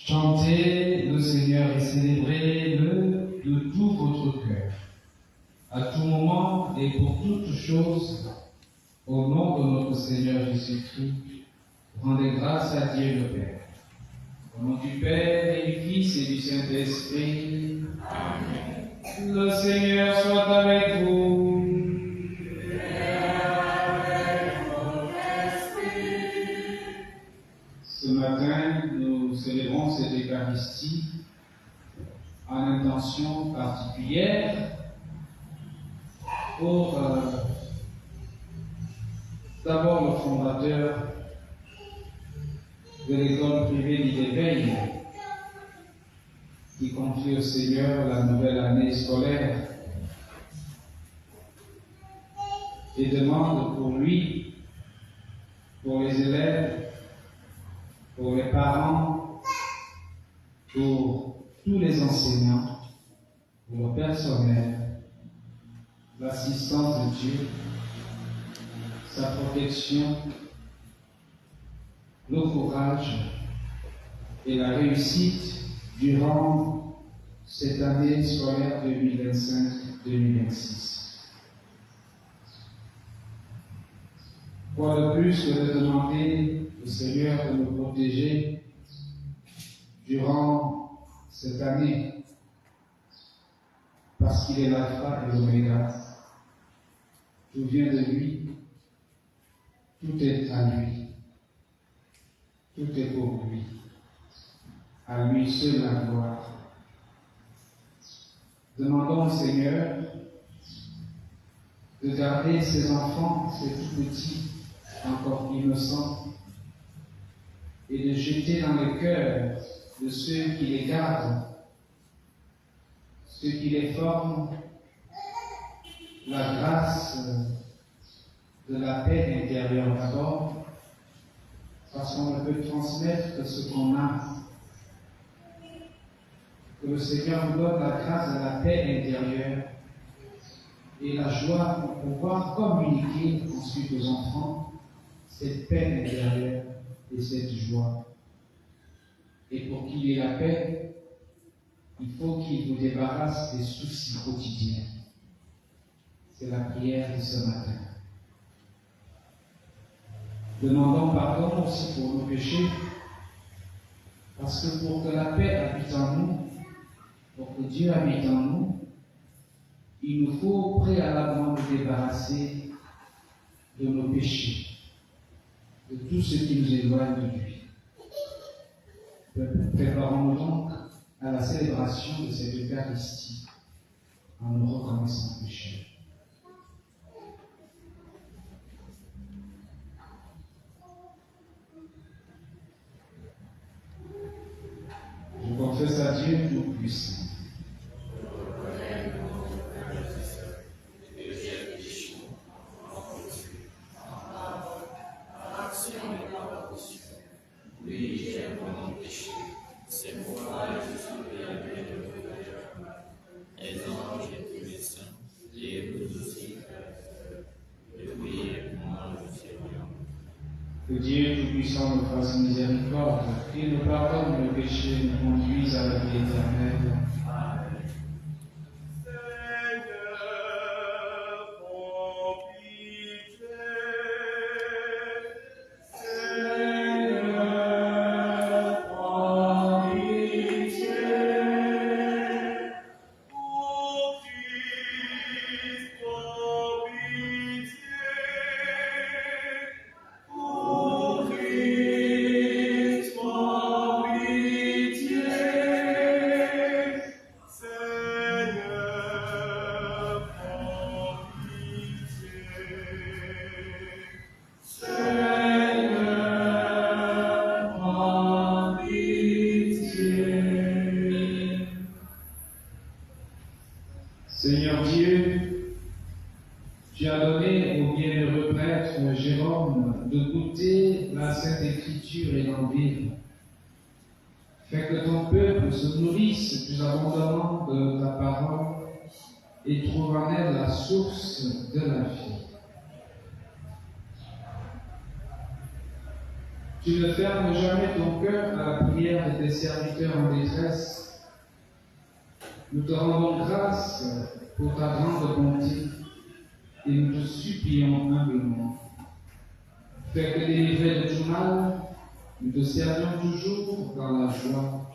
Chantez le Seigneur et célébrez-le de tout votre cœur, à tout moment et pour toutes choses, au nom de notre Seigneur Jésus-Christ. Rendez grâce à Dieu le Père. Au nom du Père et du Fils et du Saint-Esprit. Amen. Le Seigneur soit avec vous. Ce matin, nous célébrons cette Eucharistie en intention particulière pour d'abord le fondateur de l'école privée d'Éveil qui confie au Seigneur la nouvelle année scolaire et demande pour lui, pour les élèves, pour les parents, pour tous les enseignants, pour le personnel, l'assistance de Dieu, sa protection, le courage et la réussite durant cette année scolaire 2025-2026. Quoi de plus que de demander au Seigneur de nous protéger durant cette année, parce qu'il est l'alpha et l'oméga. Tout vient de lui, tout est à lui, tout est pour lui, à lui seul la gloire. Demandons au Seigneur de garder ses enfants, ses tout petits, encore innocents, et de jeter dans le cœur de ceux qui les gardent, ceux qui les forment, la grâce de la paix intérieure d'abord, parce qu'on ne peut transmettre que ce qu'on a. Que le Seigneur nous donne la grâce de la paix intérieure et la joie pour pouvoir communiquer ensuite aux enfants cette paix intérieure et cette joie. Et pour qu'il y ait la paix, il faut qu'il vous débarrasse des soucis quotidiens. C'est la prière de ce matin. Demandons pardon aussi pour nos péchés, parce que pour que la paix habite en nous, pour que Dieu habite en nous, il nous faut préalablement nous débarrasser de nos péchés, de tout ce qui nous éloigne de lui. Préparons-nous donc à la célébration de cette Eucharistie en nous reconnaissant pécheurs. Je confesse à Dieu Tout-Puissant. Que Dieu Tout-Puissant nous fasse miséricorde, qu'il nous pardonne nos péchés, nous conduise à la vie éternelle. Amen. Seigneur Dieu, tu as donné au bienheureux prêtre Jérôme de goûter la Sainte Écriture et d'en vivre. Fais que ton peuple se nourrisse plus abondamment de ta parole et trouve en elle la source de la vie. Tu ne fermes jamais ton cœur à la prière de tes serviteurs en détresse. Nous te rendons grâce pour ta grande bonté et nous te supplions humblement. Fais que délivrés de tout mal, nous te servons toujours dans la joie,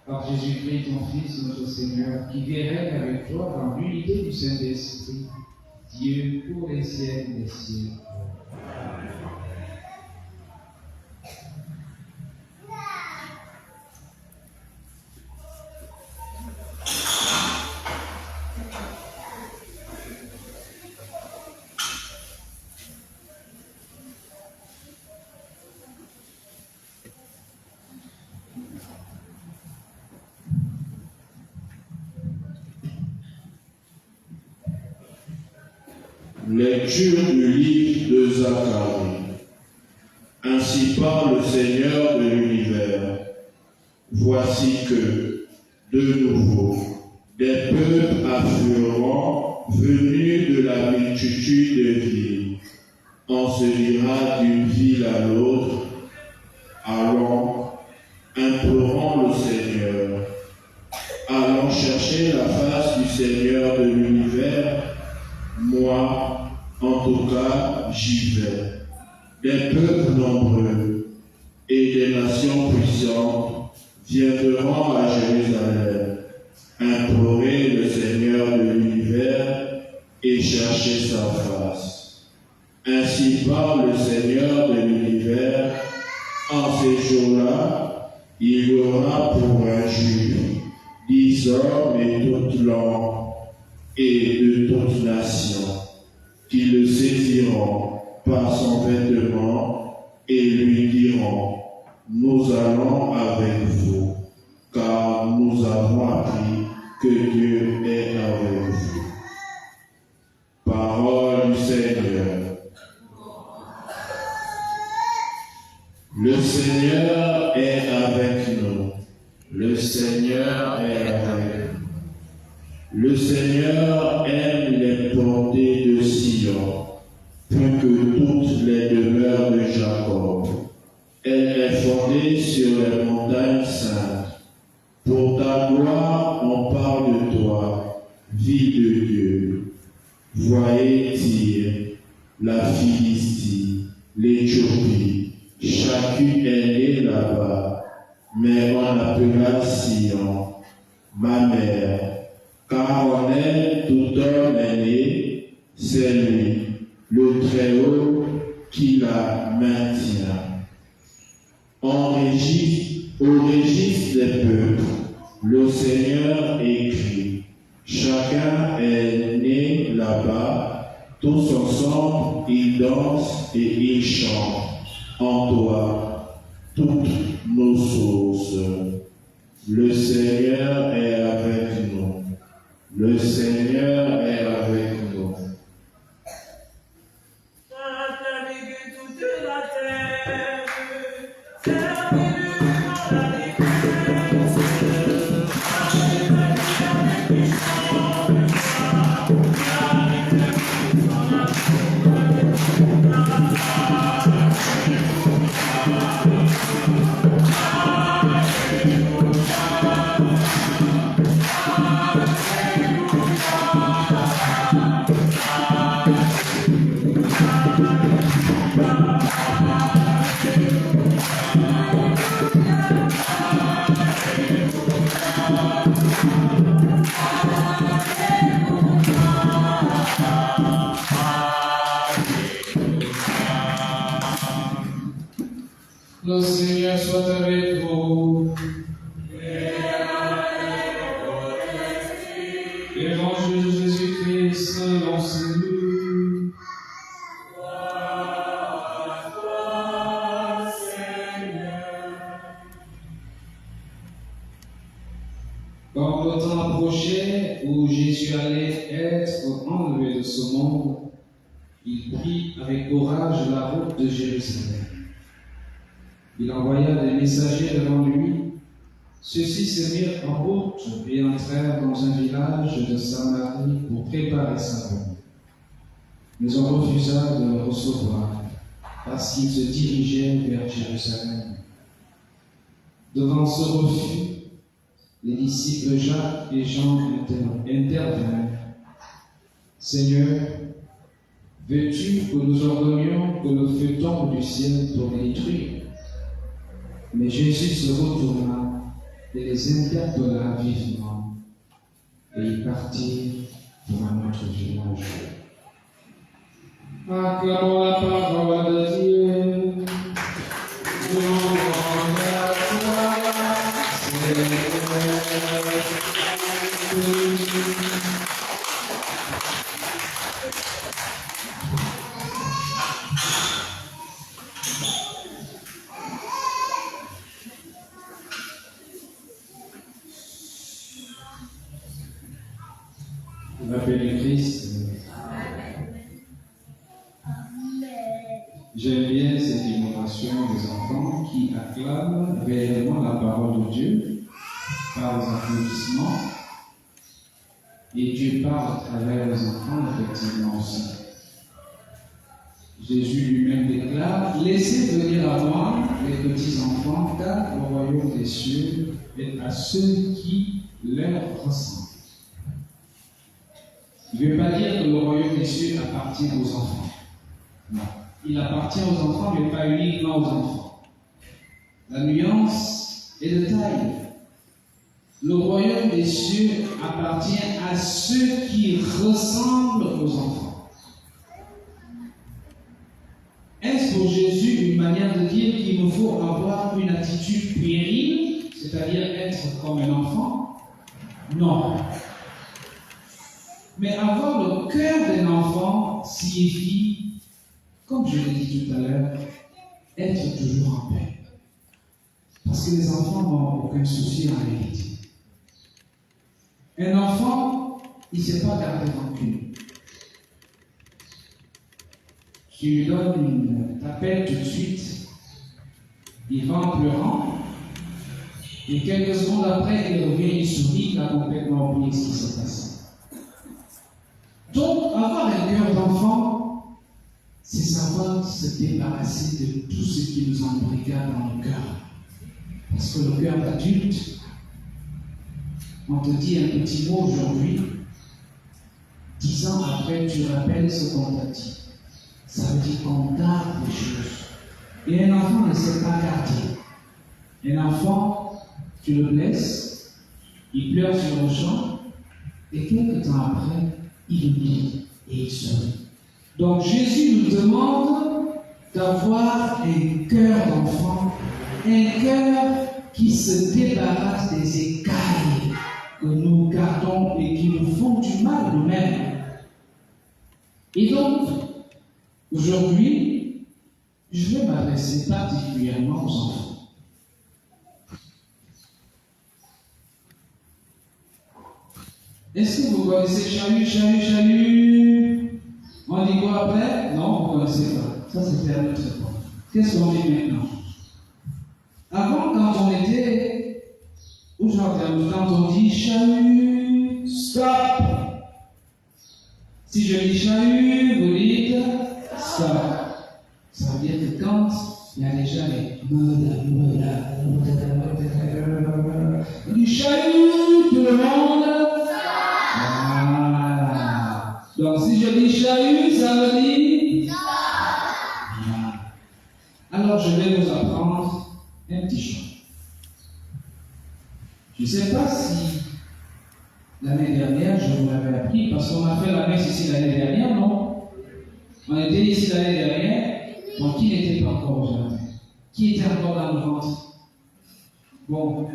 par Jésus-Christ, ton Fils, notre Seigneur, qui vit et règne avec toi dans l'unité du Saint-Esprit, Dieu pour les siècles des siècles. Lecture du livre de Zacharie. Ainsi parle le Seigneur de l'univers. Voici que, de nouveau, des peuples afflueront venus de la multitude de villes. On se dira d'une ville à l'autre, allons, implorons le Seigneur. Allons chercher la face du Seigneur de l'univers. Moi, en tout cas, j'y vais. Des peuples nombreux et des nations puissantes viendront à Jérusalem, implorer le Seigneur de l'univers et chercher sa face. Ainsi parle le Seigneur de l'univers. En ces jours-là, il y aura pour un juge 10 hommes et toute langue et de toute nation, qui le saisiront par son vêtement et lui diront: nous allons avec vous, car nous avons appris que Dieu est avec vous. Parole du Seigneur. Le Seigneur est avec nous. Le Seigneur est avec nous. Le Seigneur aime les portées de Sion, plus que toutes les demeures de Jacob. Elle est fondée sur les montagnes saintes. Pour ta gloire, on parle de toi, ville de Dieu. Voyez Tyr, la Philistie, l'Éthiopie, chacune est née là-bas, mais on appela Sion, ma mère. Car en elle, tout homme est né, c'est lui, le Très-Haut, qui la maintient. Au registre des peuples, le Seigneur écrit: chacun est né là-bas, tous ensemble ils dansent et ils chantent. En toi, toutes nos sources. Le Seigneur est avec nous. Le Seigneur est avec nous. Le Seigneur soit avec vous. Et avec Quand le temps approchait où Jésus allait être enlevé de ce monde, il prit avec courage la route de Jérusalem. Il envoya des messagers devant lui. Ceux-ci se mirent en route et entrèrent dans un village de Samarie pour préparer sa venue. Mais on refusa de le recevoir parce qu'il se dirigeait vers Jérusalem. Devant ce refus, les disciples Jacques et Jean intervinrent. « Seigneur, veux-tu que nous ordonnions que le feu tombe du ciel pour les détruire ?» Mais Jésus se retourna et les interpella vivement, et ils partirent pour un autre village. Acclamons la parole de Dieu. La paix du Christ. J'aime bien cette innovation des enfants qui acclament réellement la parole de Dieu par les applaudissements. Et Dieu parle à travers les enfants, effectivement aussi. Jésus lui-même déclare: laissez venir à moi les petits enfants, car le royaume des cieux est à ceux qui leur ressemblent. Il ne veut pas dire que le royaume des cieux appartient aux enfants. Non. Il appartient aux enfants, mais pas uniquement aux enfants. La nuance est de taille. Le royaume des cieux appartient à ceux qui ressemblent aux enfants. Est-ce pour Jésus une manière de dire qu'il nous faut avoir une attitude puérile, c'est-à-dire être comme un enfant? Non. Mais avoir le cœur d'un enfant signifie, comme je l'ai dit tout à l'heure, être toujours en paix. Parce que les enfants n'ont aucun souci en réalité. Un enfant, il ne sait pas garder rancune. Tu lui donnes une tapette tout de suite, il va en pleurant, et quelques secondes après, il revient, il sourit, il a complètement oublié ce qui s'est passé. Donc, avoir un cœur d'enfant, c'est savoir se débarrasser de tout ce qui nous embrigade dans le cœur. Parce que le cœur d'adulte, on te dit un petit mot aujourd'hui, 10 ans après, tu rappelles ce qu'on t'a dit. Ça veut dire qu'on garde les choses. Et un enfant ne sait pas garder. Un enfant, tu le blesses, il pleure sur le champ, et quelques temps après, il oublie et il sourit. Donc Jésus nous demande d'avoir un cœur d'enfant, un cœur qui se débarrasse des écailles que nous gardons et qui nous font du mal nous-mêmes. Et donc, aujourd'hui, je vais m'adresser particulièrement aux enfants. Est-ce que vous connaissez Chalut, Chalut, Chalut? On dit quoi après? Non, vous ne connaissez pas. Ça, c'était à notre époque. Qu'est-ce qu'on dit maintenant? Avant, quand on était, aujourd'hui, quand on dit Chalut, stop! Si je dis Chalut, vous dites stop. Ça veut dire que quand il y a déjà les on dit Chalut, tout le monde. Voilà. Donc si je dis Chalut, ça veut dire voilà. Alors je vais vous apprendre un petit chant. Je ne sais pas si l'année dernière je vous l'avais appris, parce qu'on a fait la messe ici l'année dernière, non? On était ici l'année dernière, donc qui n'était pas encore au jardin? Qui était encore dans le ventre? Bon,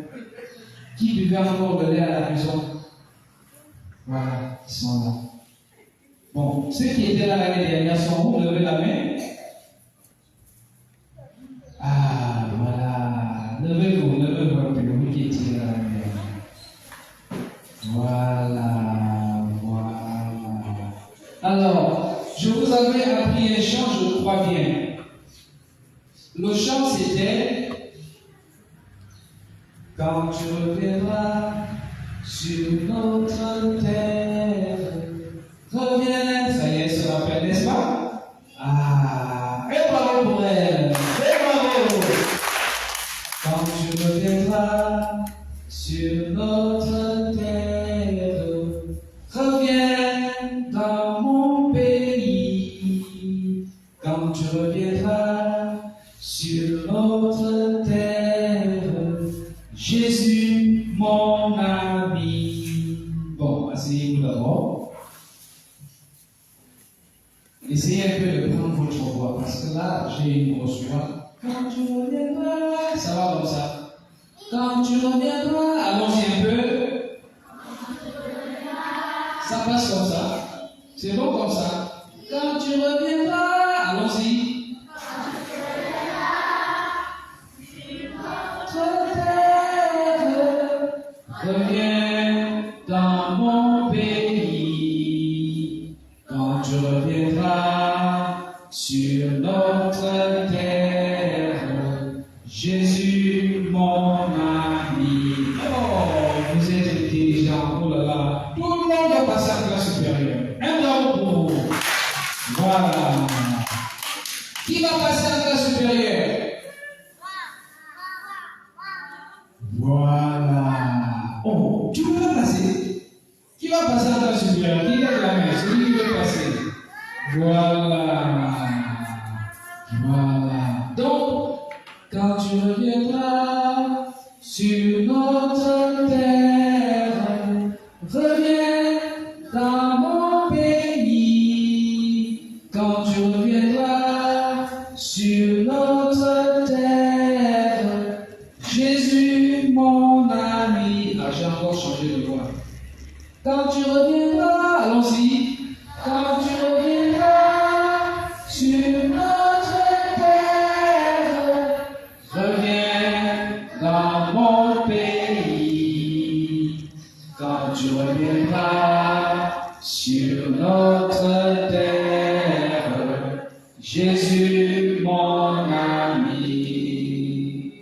qui buvait encore de lait à la maison? Voilà, ils sont là. Bon, ceux qui étaient là l'année dernière sont où? Levez la main. Ah, voilà. Levez-vous un peu, vous qui étiez là l'année dernière. 3 bien. Le chant c'était quand tu reviendras sur notre terre, reviens. Ça y est, se rappelle, n'est-ce pas? Ah, et bravo pour elle, et bravo. Quand tu reviendras sur notre terre, reviens dans mon pays. Quand tu reviendras sur notre terre, Jésus, mon ami. Bon, asseyez-vous d'abord. Essayez un peu de prendre votre voix, parce que là, j'ai une grosse voix. Quand tu reviendras, ça va comme ça. Quand tu reviendras, allons-y un peu. Ça passe comme ça. C'est bon comme ça. Quand tu reviendras, allons-y. Reviens dans mon pays. Quand tu reviendras sur notre terre, Jésus mon ami. Oh, vous êtes intelligents, oh là là. Tout le monde va passer à la classe supérieure. Un bravo pour vous. Voilà. Qui va passer à la classe supérieure? Voilà. Oh, tu peux pas passer. Qui va passer à la classe supérieure? Qui lève la main? Celui qui veut passer. Voilà. Voilà. Donc, quand tu reviendras sur notre terre, reviens dans mon pays. Quand tu reviendras sur notre terre, Jésus mon ami. Ah, j'ai encore changé de voix. Quand tu reviendras, allons-y. Quand tu reviendras sur notre terre, reviens dans mon pays. Quand tu reviendras sur notre terre, Jésus mon ami.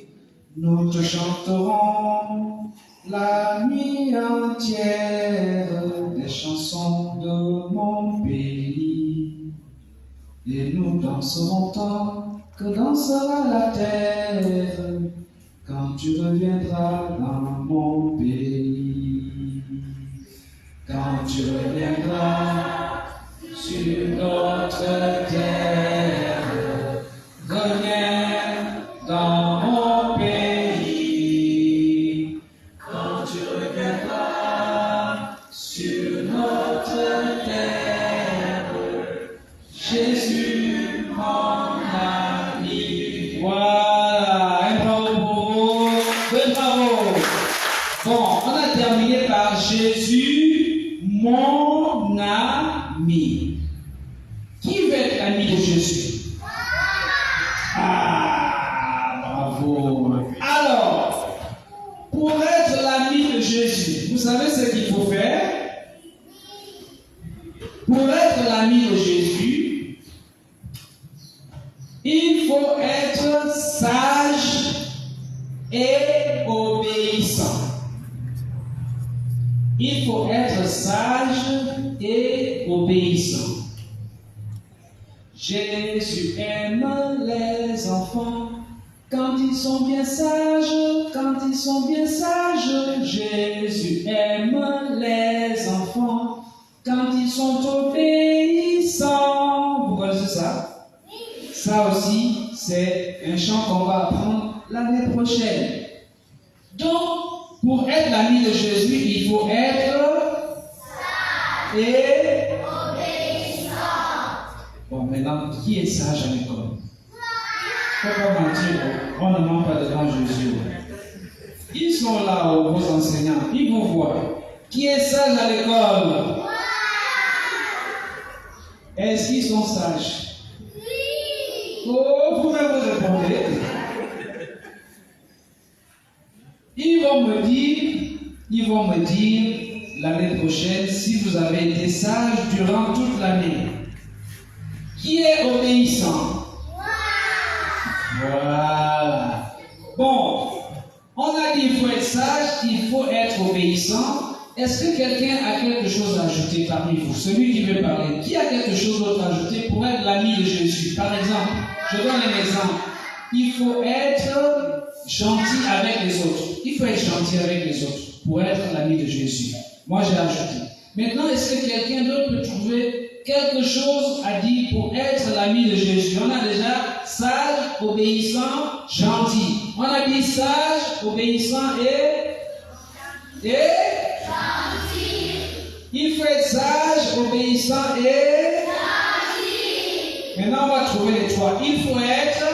Nous te chanterons la nuit entière des chansons de mon pays. Et nous danserons tant que dansera la terre quand tu reviendras dans mon pays. Quand tu reviendras sur notre terre, reviens dans mon pays. Quand tu reviendras sur notre terre, Jésus mon ami. Voilà, un bravo pour vous, deux bravos. Bon, on a terminé par Jésus mon ami. Qui veut être ami de Jésus? Ah, bravo. Alors, pour être l'ami de Jésus, vous savez ce qu'il faut faire? Pour être l'ami de Jésus, il faut être sage et obéissant. Il faut être sage et obéissant. Jésus aime les enfants quand ils sont bien sages, quand ils sont bien sages. Jésus aime les enfants quand ils sont obéissants. Vous connaissez ça? Ça aussi, c'est un chant qu'on va apprendre l'année prochaine. Donc, pour être l'ami de Jésus, il faut être sage et obéissant. Bon, maintenant, qui est sage à l'école? Faut pas mentir, on ne ment pas devant Jésus. Ils sont là, vos enseignants, ils vous voient. Qui est sage à l'école? Est-ce qu'ils sont sages? Oui. Oh, vous pouvez vous répondre. Ils vont me dire l'année prochaine si vous avez été sage durant toute l'année. Qui est obéissant? Voilà. Bon, on a dit il faut être sage, il faut être obéissant. Est-ce que quelqu'un a quelque chose à ajouter parmi vous? Celui qui veut parler, qui a quelque chose d'autre à ajouter pour être l'ami de Jésus? Par exemple, je donne un exemple. Il faut être gentil avec les autres. Il faut être gentil avec les autres pour être l'ami de Jésus. Moi, j'ai ajouté. Maintenant, est-ce que quelqu'un d'autre peut trouver quelque chose à dire pour être l'ami de Jésus? On a déjà sage, obéissant, gentil. On a dit sage, obéissant et gentil. Il faut être sage, obéissant et gentil. Maintenant, on va trouver les trois. Il faut être sage,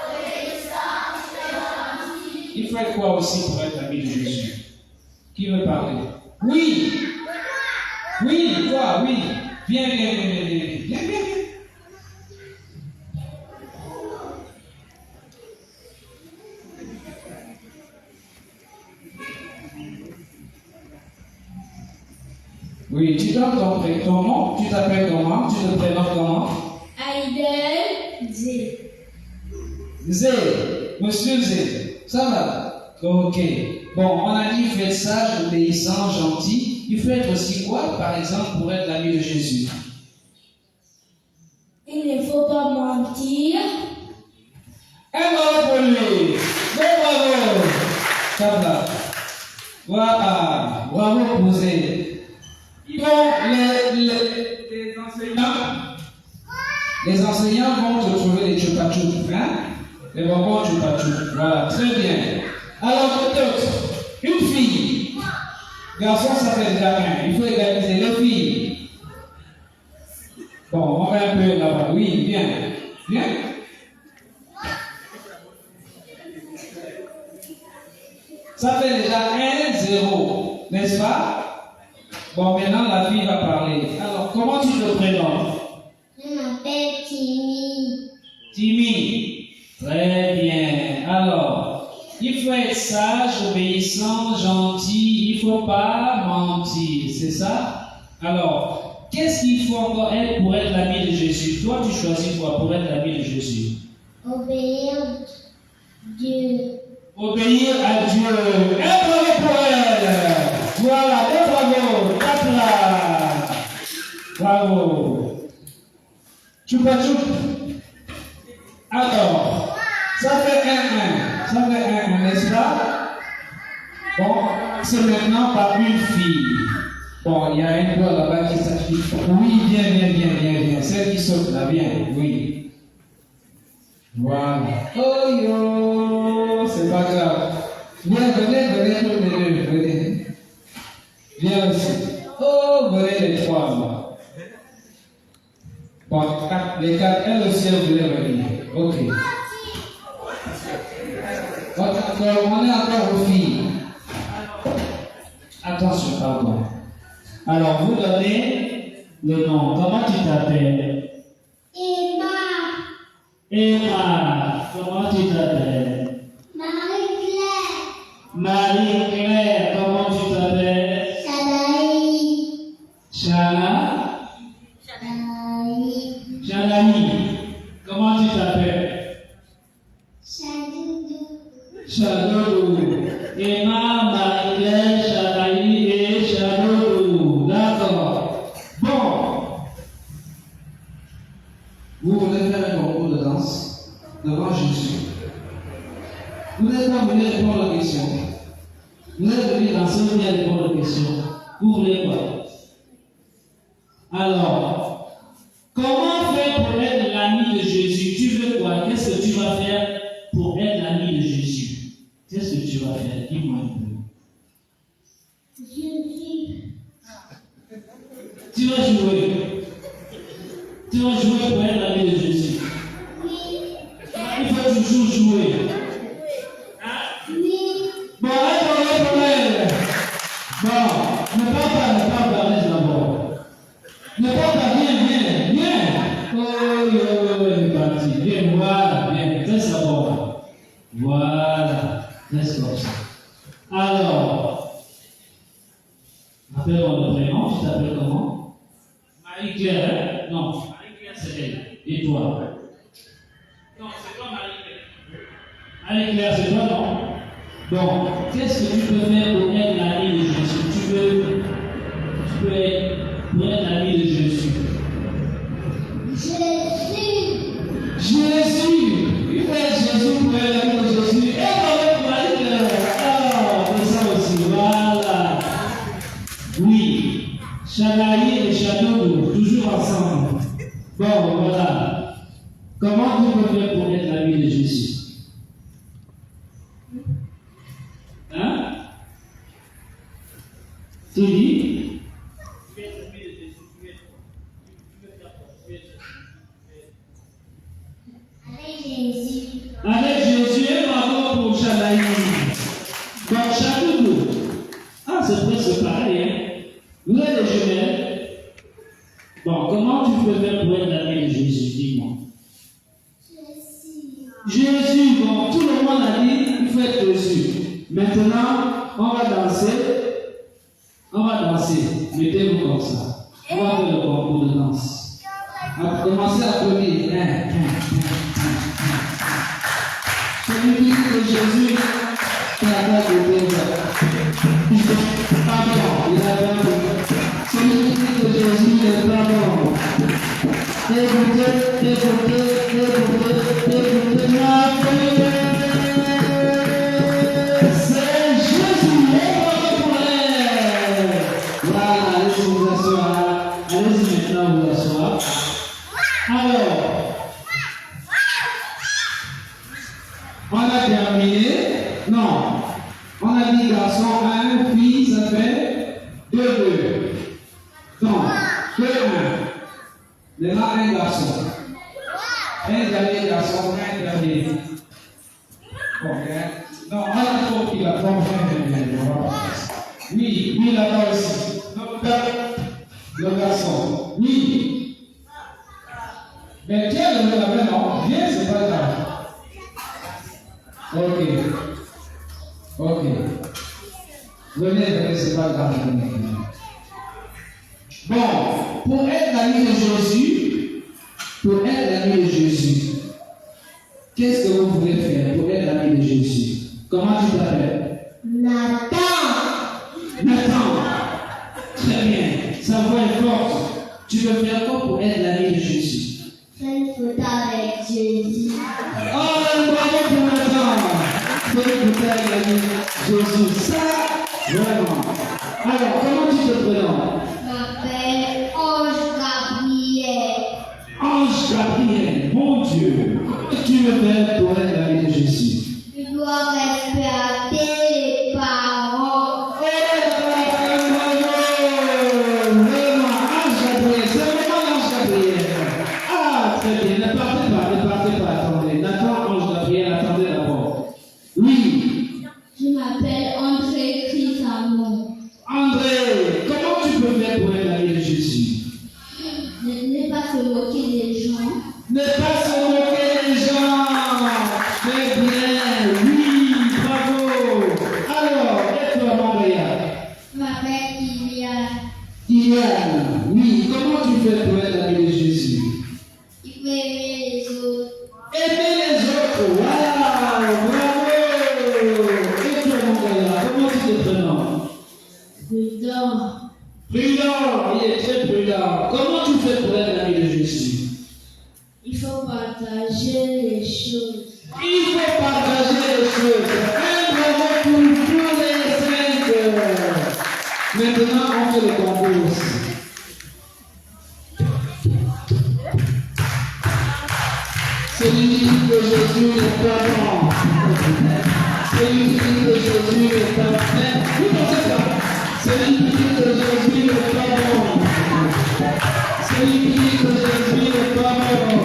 obéissant et gentil. Il faut être quoi aussi pour être l'ami de Jésus? Qui veut parler? Oui. Oui, toi, oui. Viens. Oui, tu donnes ton nom, tu t'appelles comment, tu te prénoms comment? Aïdel Zé. Monsieur Zé, ça va? Ok. Bon, on a dit il faut être sage, obéissant, gentil. Il faut être aussi quoi, par exemple, pour être l'ami de Jésus? Il ne faut pas mentir. Un bravo pour lui. Bravo. Ça va. Voilà. Bravo pour Zé. Donc, les enseignants vont te trouver les chupachoups, hein? Les bonbons chupachoups. Voilà, très bien. Alors, peut-être, une fille. Garçon, ça fait déjà un. Il faut égaliser les filles. Bon, on va un peu là-bas. Oui, bien. Ça fait déjà 1-0, n'est-ce pas? Bon, maintenant la fille va parler. Alors, comment tu te prénommes? Je m'appelle Timmy. Timmy. Très bien. Alors, il faut être sage, obéissant, gentil. Il ne faut pas mentir. C'est ça? Alors, qu'est-ce qu'il faut encore être pour être l'ami de Jésus? Toi, tu choisis quoi pour être l'ami de Jésus? Obéir Dieu. Obéir à Dieu. Un bravo pour elle. Voilà, bravo. Bravo. Choupa. Alors, ça fait 1-1. Ça fait 1-1, n'est-ce pas? Bon, c'est maintenant par une fille. Bon, il y a une girl là-bas qui s'affiche. Oui, viens. Celle qui saute là, viens. Oui. Voilà. Oh yo, c'est pas grave. Venez. Viens aussi. Oh, venez les trois, moi. Bon, les quatre, elles aussi, elles voulaient venir. Ok. On est encore aux filles. Attention, pardon. Alors, vous donnez le nom. Comment tu t'appelles? Emma. Comment tu t'appelles? Marie-Claire. Comment tu t'appelles? Chanaï. Comment tu t'appelles? Chadoudou. Emma, Marie-Claire, Chanaï et Chadoudou. D'accord. Bon. Vous voulez faire un concours de danse devant Jésus. Vous n'êtes pas venu répondre aux questions. Vous êtes venu danser ou bien répondre aux questions. Vous voulez quoi? Alors, comment faire pour être l'ami de Jésus? Tu veux quoi? Qu'est-ce que tu vas faire pour être l'ami de Jésus? Qu'est-ce que tu vas faire? Dis-moi un peu. Tu vas jouer. Tu vas jouer pour être l'ami de Jésus. Il faut toujours jouer. Bon, un problème. Bon, ne pas parler d'abord. Ne pas parler, viens. Oh, il est parti. Viens, voilà, viens. Reste d'abord. Voilà. Reste comme ça. Alors, appelle-moi le prénom. Tu t'appelles comment? Marie-Claire, hein? Non, Marie-Claire, c'est elle. Et toi? Non, c'est toi, Marie-Claire. Marie-Claire, c'est toi, non? Bon, qu'est-ce que tu peux faire pour être l'ami de Jésus? Tu peux être pour être l'ami de Jésus. Jésus! Il faut être Jésus pour être l'ami de Jésus. Et avec Marie-Claire. Ah, c'est ça aussi. Voilà. Oui. Chalaï et Château, toujours ensemble. Bon, voilà. Comment tu peux faire pour être l'ami de Jésus? Hein? Tu dis? Avec Jésus et maman pour Chalaï. Bon, Château. Ah, c'est presque pareil, hein? Vous êtes des jumelles. Bon, comment tu peux faire pour être l'ami de Jésus? Dis-moi. Jésus, bon, tout le monde a dit il faut être Jésus. Maintenant, on va danser. On va danser. Mettez-vous comme ça. On va faire le concours de danse. Commencez à applaudir. Celui qui dit que Jésus est à la de pardon, il a pardon. Celui qui dit que Jésus est pardon. Écoutez, ma prière. C'est Jésus, voilà, allez-y vous asseoir. Allez-y maintenant vous asseoir. Alors, on a terminé. Non, on a dit garçon 1, fille, ça fait 2. Non, 2, 1. Maintenant, un garçon. Un dernier garçon, un dernier. Bon, non, on a trop qu'il a trop oui, là-bas aussi. Le garçon. Oui. Mais tiens, le main, non, viens, c'est pas grave. Ok. Venez, c'est pas grave. Bon, pour être l'ami de Jésus, qu'est-ce que vous voulez faire pour être l'ami de Jésus? Comment tu t'appelles? Nathan. Très bien. Sa voix est forte. Tu veux faire quoi pour être l'ami de Jésus? Faire une photo avec Jésus. Oh, bravo pour Nathan. Faire une photo avec l'ami de Jésus. Ça, vraiment. Alors, comment tu te présentes? Je m'appelle Ange Gabriel. Ange Gabriel, mon Dieu. Qu'est-ce que tu veux faire pour être l'ami de Jésus? Tu dois respecter les parents. Vraiment, Ange Gabriel, c'est vraiment Ange Gabriel. Ah, très bien, ne partez pas, attendez. Nathan, Ange Gabriel, attendez d'abord. Oui. Je m'appelle André Crisamon. André, comment tu peux faire pour être l'ami de Jésus? Ne pas se moquer des gens. Ne pas se moquer des gens. Très bien, oui, bravo. Alors, et toi, Maria? Je m'appelle Kylian, oui, comment tu fais pour être l'ami de Jésus? Il faut aimer les autres. Aimer les autres, waouh, bravo. Et toi, Maria, comment tu te prénommes? Prudent. Prudent, il est très prudent. Comment tu fais pour être l'ami de Jésus? Il faut partager les choses. Il faut partager les choses. Un bravo pour tous les 5. Maintenant, on fait le concours aussi. Celui qui dit que Jésus n'est pas bon. Celui qui dit que Jésus n'est pas bon. Vous pensez ça? Celui qui dit que Jésus n'est pas bon. Celui qui dit que Jésus n'est pas bon.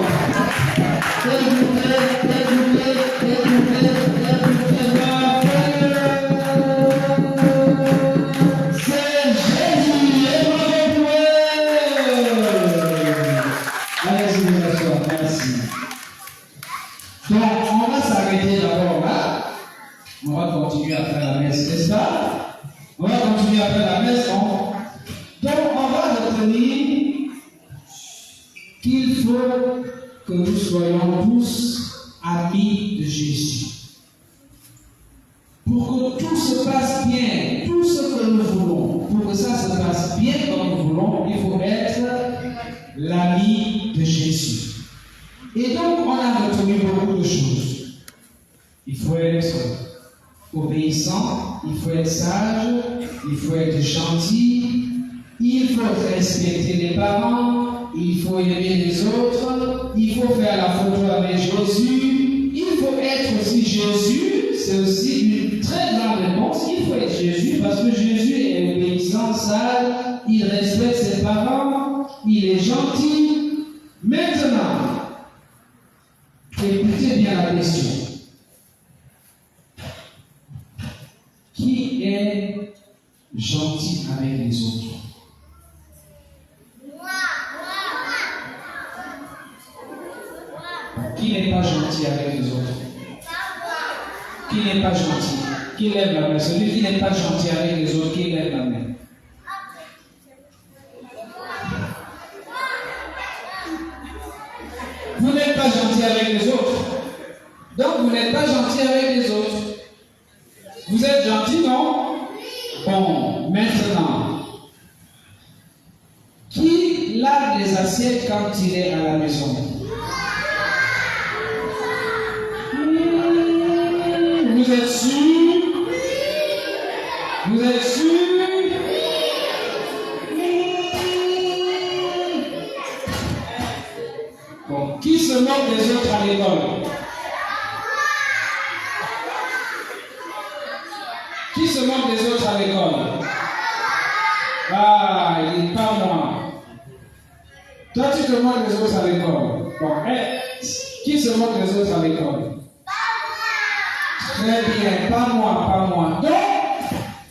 Donc, on va s'arrêter d'abord là. On va continuer après la messe, n'est-ce pas? On va continuer après la messe. Donc, on va retenir que nous soyons tous amis de Jésus. Pour que tout se passe bien, tout ce que nous voulons, pour que ça se passe bien comme nous voulons, il faut être l'ami de Jésus. Et donc, on a retenu beaucoup de choses. Il faut être obéissant, il faut être sage, il faut être gentil, il faut respecter les parents, il faut aimer les autres, il faut faire la photo avec Jésus, il faut être aussi Jésus. C'est aussi une très grande réponse. Il faut être Jésus parce que Jésus est obéissant, sage, il respecte ses parents, il est gentil. Maintenant, écoutez bien la question. Qui est gentil avec les autres? Qui n'est pas gentil avec les autres? Qui n'est pas gentil? Qui lève la main? Celui qui n'est pas gentil avec les autres, qui lève la main? Vous n'êtes pas gentil avec les autres. Donc vous n'êtes pas gentil avec les autres. Vous êtes gentil, non? Bon, maintenant, qui lave les assiettes quand il est à la maison? Vous êtes sûr? Vous êtes sûr? Bon, qui se moque des autres à l'école? Qui se moque des autres à l'école? Ah, il dit pas moi. Toi, tu te moques des autres à l'école. Bon, qui se moque des autres à l'école? Très bien, pas moi. Donc,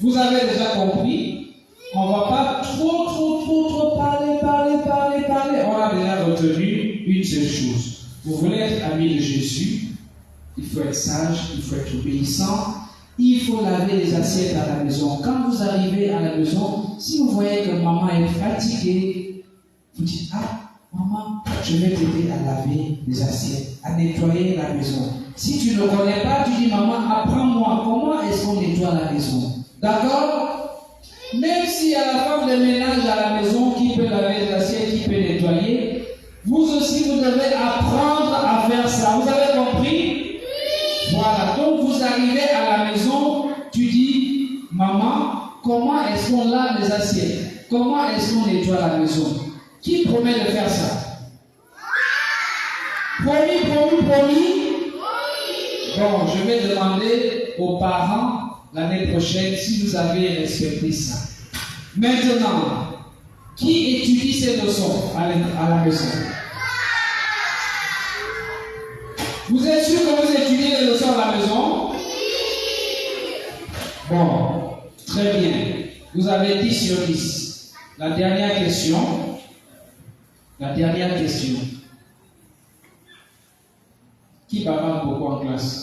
vous avez déjà compris, on ne va pas trop parler. On a déjà retenu une seule chose. Vous voulez être ami de Jésus, il faut être sage, il faut être obéissant, il faut laver les assiettes à la maison. Quand vous arrivez à la maison, si vous voyez que maman est fatiguée, vous dites, ah, maman, je vais t'aider à laver les assiettes, à nettoyer la maison. Si tu ne connais pas, tu dis, maman, apprends-moi, comment est-ce qu'on nettoie la maison? D'accord? Même s'il y a la femme de ménage à la maison qui peut laver les assiettes, qui peut nettoyer, vous aussi, vous devez apprendre à faire ça. Vous avez compris? Voilà. Donc, vous arrivez à la maison, tu dis, maman, comment est-ce qu'on lave les assiettes? Comment est-ce qu'on nettoie la maison? Qui promet de faire ça? Promis? Bon, je vais demander aux parents l'année prochaine si vous avez respecté ça. Maintenant, qui étudie ces leçons à la maison? Vous êtes sûr que vous étudiez les leçons à la maison? Bon, très bien. Vous avez 10 sur 10. La dernière question. Qui bavarde beaucoup en classe?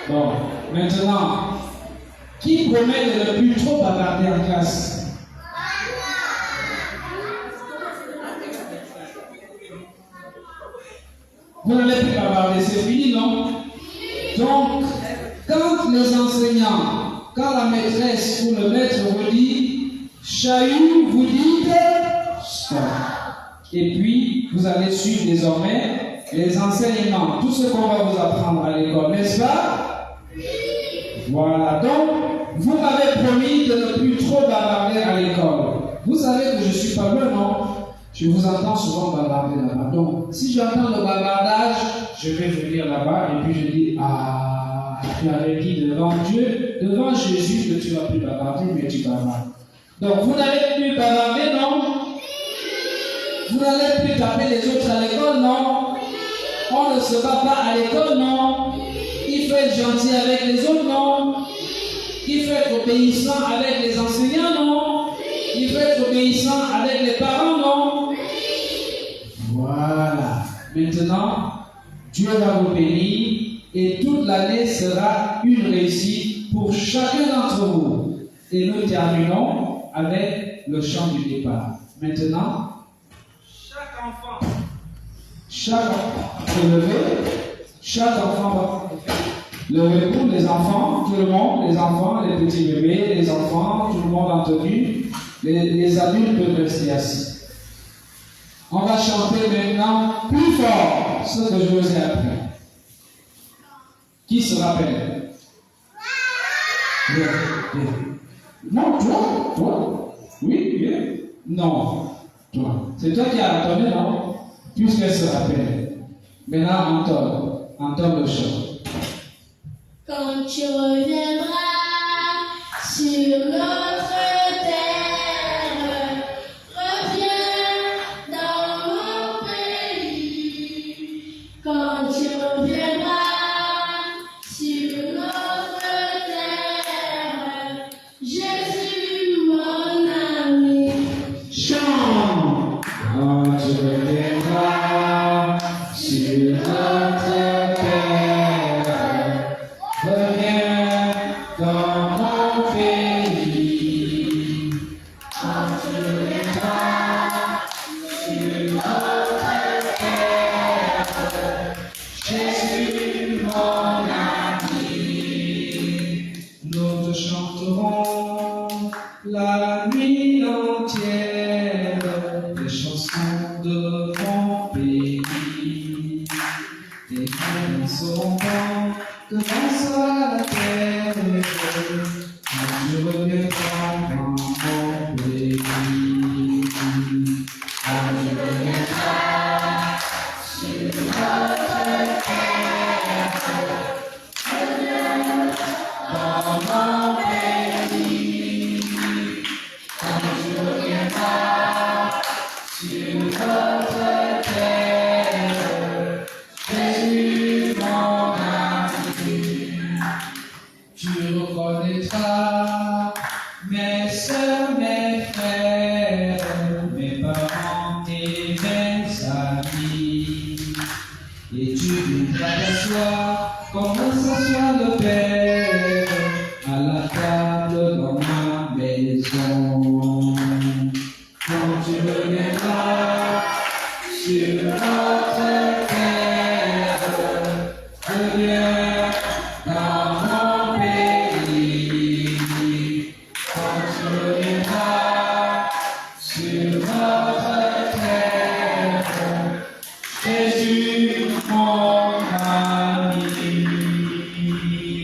Bon, maintenant, qui promet de ne plus trop bavarder en classe? Vous n'allez plus bavarder, c'est fini, non? Donc, quand les enseignants, quand la maîtresse ou le maître vous dit chahut, vous dites stop. Et puis, vous allez suivre désormais les enseignements, tout ce qu'on va vous apprendre à l'école, n'est-ce pas? Voilà, donc, vous m'avez promis de ne plus trop bavarder à l'école. Vous savez que je ne suis pas loin, non? Je vous entends souvent bavarder là-bas. Donc, si j'entends le bavardage, je vais venir là-bas et puis je dis, ah, tu avais dit devant Dieu, devant Jésus que tu vas plus bavarder, mais tu bavardes. Donc, vous n'allez plus bavarder, non? Vous n'allez plus taper les autres à l'école, non? On ne se bat pas à l'école, non? Il faut être gentil avec les autres, non? Il faut être obéissant avec les enseignants, non? Il faut être obéissant avec les parents, non? Voilà. Maintenant, Dieu va vous bénir et toute l'année sera une réussite pour chacun d'entre vous. Et nous terminons avec le chant du départ. Maintenant, chaque enfant se lever, chaque enfant va lever pour les enfants, tout le monde, les enfants, les petits bébés, les enfants, tout le monde en tenue, les adultes peuvent rester assis. On va chanter maintenant plus fort ce que je vous ai appris. Qui se rappelle? Non, toi? Oui, bien. Non, toi. C'est toi qui as entendu, non? Puisqu'elle se rappelle. Maintenant, entends le chant. Quand tu reviendras sur notre terre, reviens dans mon pays. Quand tu reviendras sur notre terre, Jésus mon ami. Chant. Quand tu reviendras sur notre terre, reviens dans mon pays. Quand tu reviendras sur notre terre, Jésus mon ami. Nous te chanterons la nuit entière les chansons de mon pays. Et quand nous serons bons, que sera la terre, quand tu reviendras dans mon pays. Quand tu reviendras sur notre terre, reviens dans mon pays. Quand tu reviendras sur notre terre, Jésus mon ami. Tu reconnaîtras mes sœurs, mes frères, mes parents et mes amis. Et tu viendras t'asseoir comme un s'assoit le Père à la table dans ma maison. Quand tu reviendras sur notre terre, reviens dans mon pays. Quand tu reviendras sur notre terre, Jésus mon ami.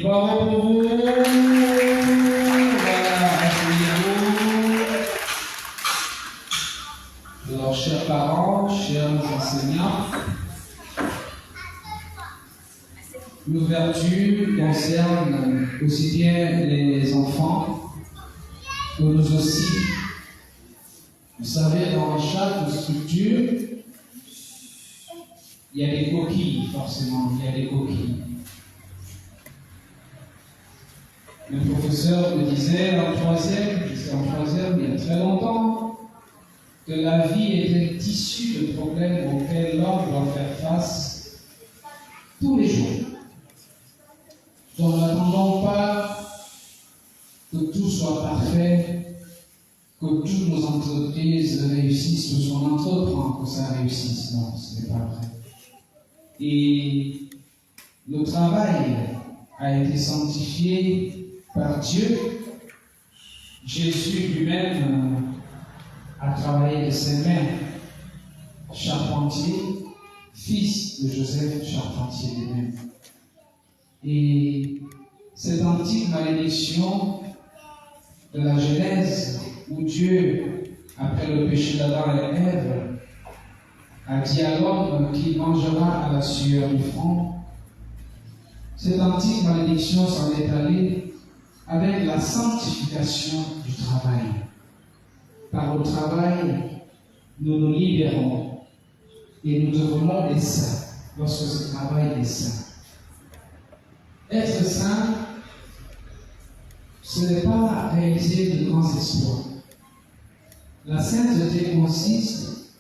Bravo pour vous. Alors, chers parents, chers enseignants, l'ouverture concerne aussi bien les enfants que nous aussi. Vous savez, dans chaque structure, il y a des coquilles, forcément, il y a des coquilles. Le professeur me disait en troisième, il y a très longtemps, que la vie est un tissu de problèmes auxquels l'homme doit faire face tous les jours. Donc n'attendons pas que tout soit parfait, que toutes nos entreprises réussissent, que son entreprend, que ça réussisse. Non, ce n'est pas vrai. Et le travail a été sanctifié par Dieu. Jésus lui-même a travaillé de ses mains, charpentier, fils de Joseph, charpentier lui-même. Et cette antique malédiction de la Genèse, où Dieu, après le péché d'Adam et Ève, a dit à l'homme qu'il mangera à la sueur du front, cette antique malédiction s'en est allée avec la sanctification du travail. Par le travail, nous nous libérons et nous devenons des saints lorsque ce travail est saint. Être saint, ce n'est pas réaliser de grands exploits. La sainteté consiste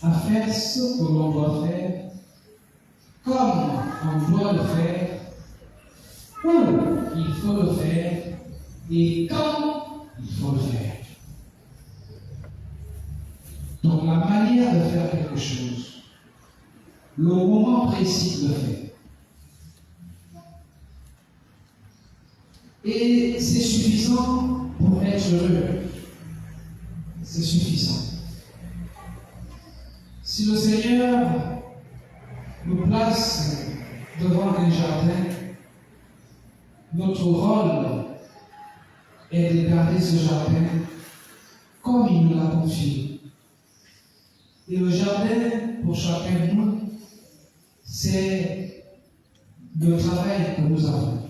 à faire ce que l'on doit faire, comme on doit le faire, où il faut le faire, et quand il faut le faire. Donc la manière de faire quelque chose, le moment précis de le faire. Et c'est suffisant pour être heureux. C'est suffisant. Si le Seigneur nous place devant un jardin, notre rôle est de garder ce jardin comme il nous l'a confié. Et le jardin, pour chacun de nous, c'est le travail que nous avons.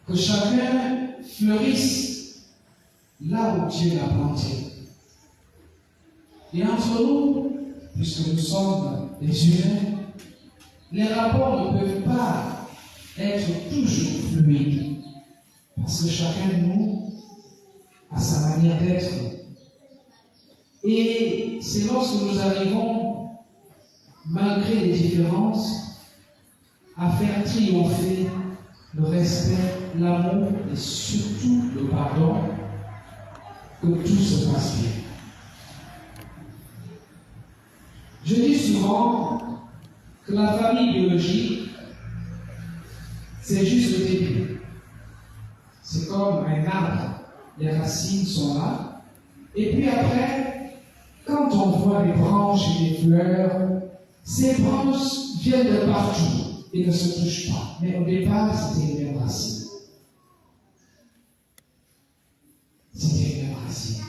Que chacun fleurisse là où Dieu l'a planté. Et entre nous, puisque nous sommes des humains, les rapports ne peuvent pas être toujours fluides. Parce que chacun de nous a sa manière d'être. Et c'est lorsque nous arrivons, malgré les différences, à faire triompher le respect, l'amour et surtout le pardon, que tout se passe bien. Je dis souvent que la famille biologique, c'est juste le début. C'est comme un arbre, les racines sont là, et puis après, quand on voit les branches et les fleurs, ces branches viennent de partout et ne se touchent pas. Mais au départ, c'était les mêmes racines. C'était les mêmes racines.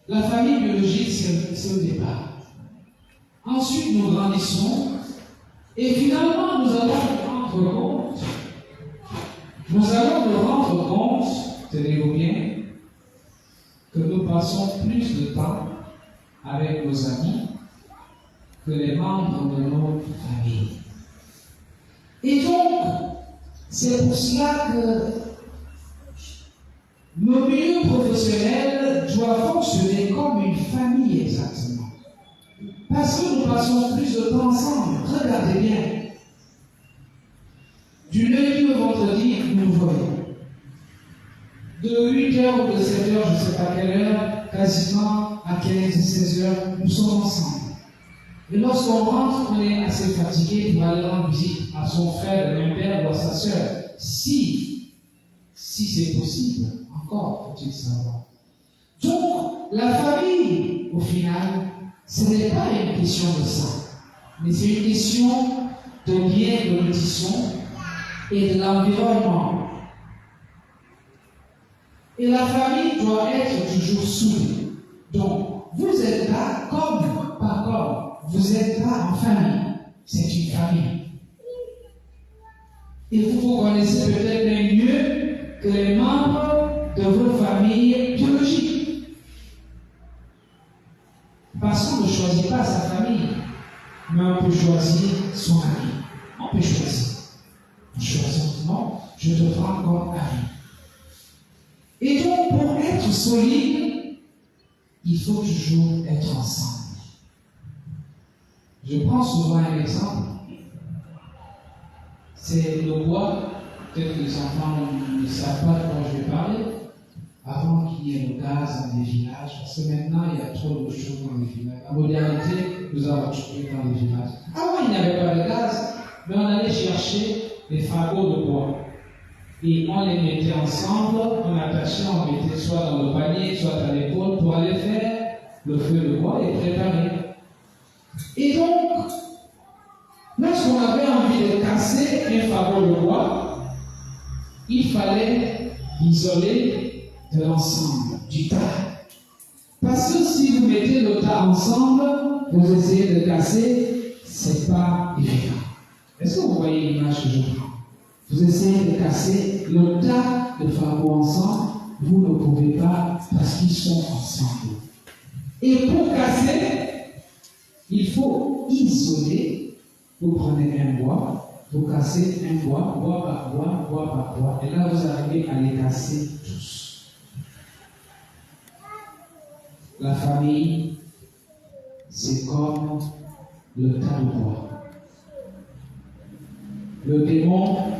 La famille biologique, c'est au départ. Ensuite, nous grandissons et finalement, nous allons nous rendre compte, tenez-vous bien, que nous passons plus de temps avec nos amis que les membres de notre famille. Et donc, c'est pour cela que nos milieux professionnels doivent fonctionner comme une famille exactement. Parce que nous passons plus de temps ensemble. Regardez bien. Du lundi au vendredi, nous nous voyons. De 8h ou de 7h, je ne sais pas quelle heure, quasiment à 15-16h, nous sommes ensemble. Et lorsqu'on rentre, on est assez fatigué pour aller rendre visite à son frère, le même père ou à sa soeur. Si c'est possible, encore faut-il savoir. Donc, la famille, au final, ce n'est pas une question de sang, mais c'est une question de lien, de nutrition et de l'environnement. Et la famille doit être toujours soudée. Donc, vous êtes là comme, pas comme, vous êtes là en famille. C'est une famille. Et vous connaissez peut-être même mieux que les membres de vos familles biologiques. Parce qu'on ne choisit pas sa famille, mais on peut choisir son ami. On peut choisir. On choisit, non, je te prends comme ami. Et donc, pour être solide, il faut toujours être ensemble. Je prends souvent un exemple. C'est le bois. Peut-être que les enfants ne savent pas de quoi je vais parler. Avant qu'il y ait le gaz dans les villages, parce que maintenant il y a trop de choses dans les villages. La modernité nous a retrouvés dans les villages. Avant il n'y avait pas de gaz, mais on allait chercher des fagots de bois. Et on les mettait ensemble, on attachait, on mettait soit dans le panier, soit à l'épaule pour aller faire le feu de bois et préparer. Et donc, lorsqu'on avait envie de casser un fagot de bois, il fallait l'isoler de l'ensemble, du tas. Parce que si vous mettez le tas ensemble, vous essayez de casser, c'est pas évident. Est-ce que vous voyez l'image que je prends? Vous essayez de casser le tas de fagots ensemble, vous ne pouvez pas parce qu'ils sont ensemble. Et pour casser, il faut isoler. Vous prenez un bois, vous cassez un bois, bois par bois, bois par bois, et là vous arrivez à les casser tous. La famille, c'est comme le tas de bois. Le démon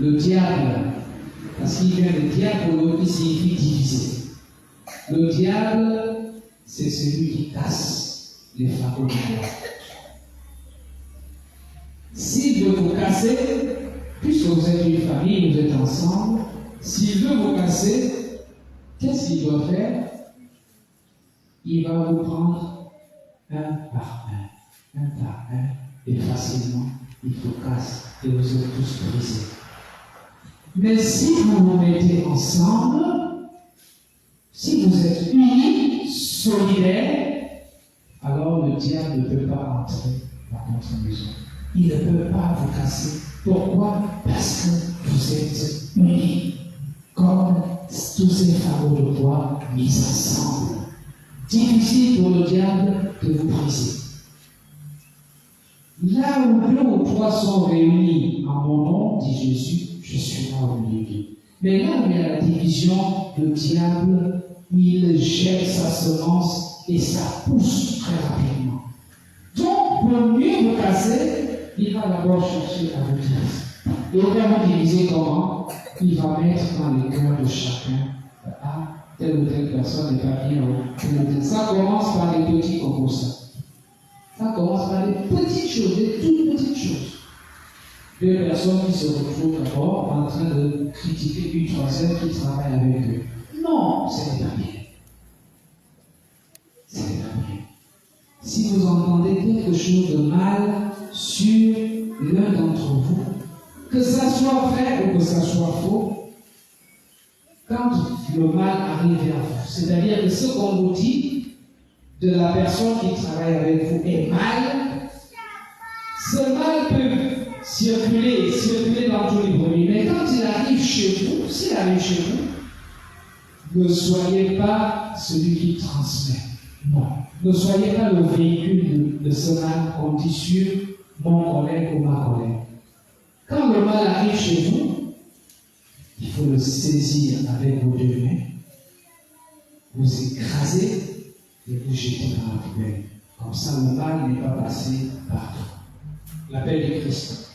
Le diable, parce qu'il vient de diabolo qui signifie diviser. Le diable, c'est celui qui casse les fardeaux du diable. S'il veut vous casser, puisque vous êtes une famille, vous êtes ensemble, s'il veut vous casser, qu'est-ce qu'il doit faire? Il va vous prendre un par un, et facilement, il vous casse et vous êtes tous brisés. Mais si vous vous mettez ensemble, si vous êtes unis, solidaires, alors le diable ne peut pas entrer dans votre maison. Il ne peut pas vous casser. Pourquoi? Parce que vous êtes unis, comme tous ces fardeaux de bois mis ensemble. Difficile pour le diable de vous briser. Là où 2 ou 3 sont réunis en mon nom, dit Jésus, je suis là au milieu. Mais là où il y a la division, le diable, il jette sa semence et ça pousse très rapidement. Donc, pour mieux vous casser, il va d'abord chercher à vous diviser. Et il va vous diviser comment? Il va mettre dans les cœurs de chacun, telle ou telle personne n'est pas bien. Ça commence par les petits composants. Ça commence par des petites choses, des toutes petites choses. 2 personnes qui se retrouvent d'abord en train de critiquer une troisième qui travaille avec eux. Non, ce n'est pas bien. Ce n'est pas bien. Si vous entendez quelque chose de mal sur l'un d'entre vous, que ça soit vrai ou que ça soit faux, quand le mal arrive vers vous, c'est-à-dire que ce qu'on vous dit de la personne qui travaille avec vous est mal, ce mal peut circuler dans tous les bruits. Mais quand il arrive chez vous, s'il arrive chez vous, ne soyez pas celui qui transmet. Non. Ne soyez pas le véhicule de ce mal qu'on dit sur mon collègue ou ma collègue. Quand le mal arrive chez vous, il faut le saisir avec vos 2 mains, vous écraser et vous jeter dans la poubelle. Comme ça, le mal n'est pas passé partout. L'appel du Christ.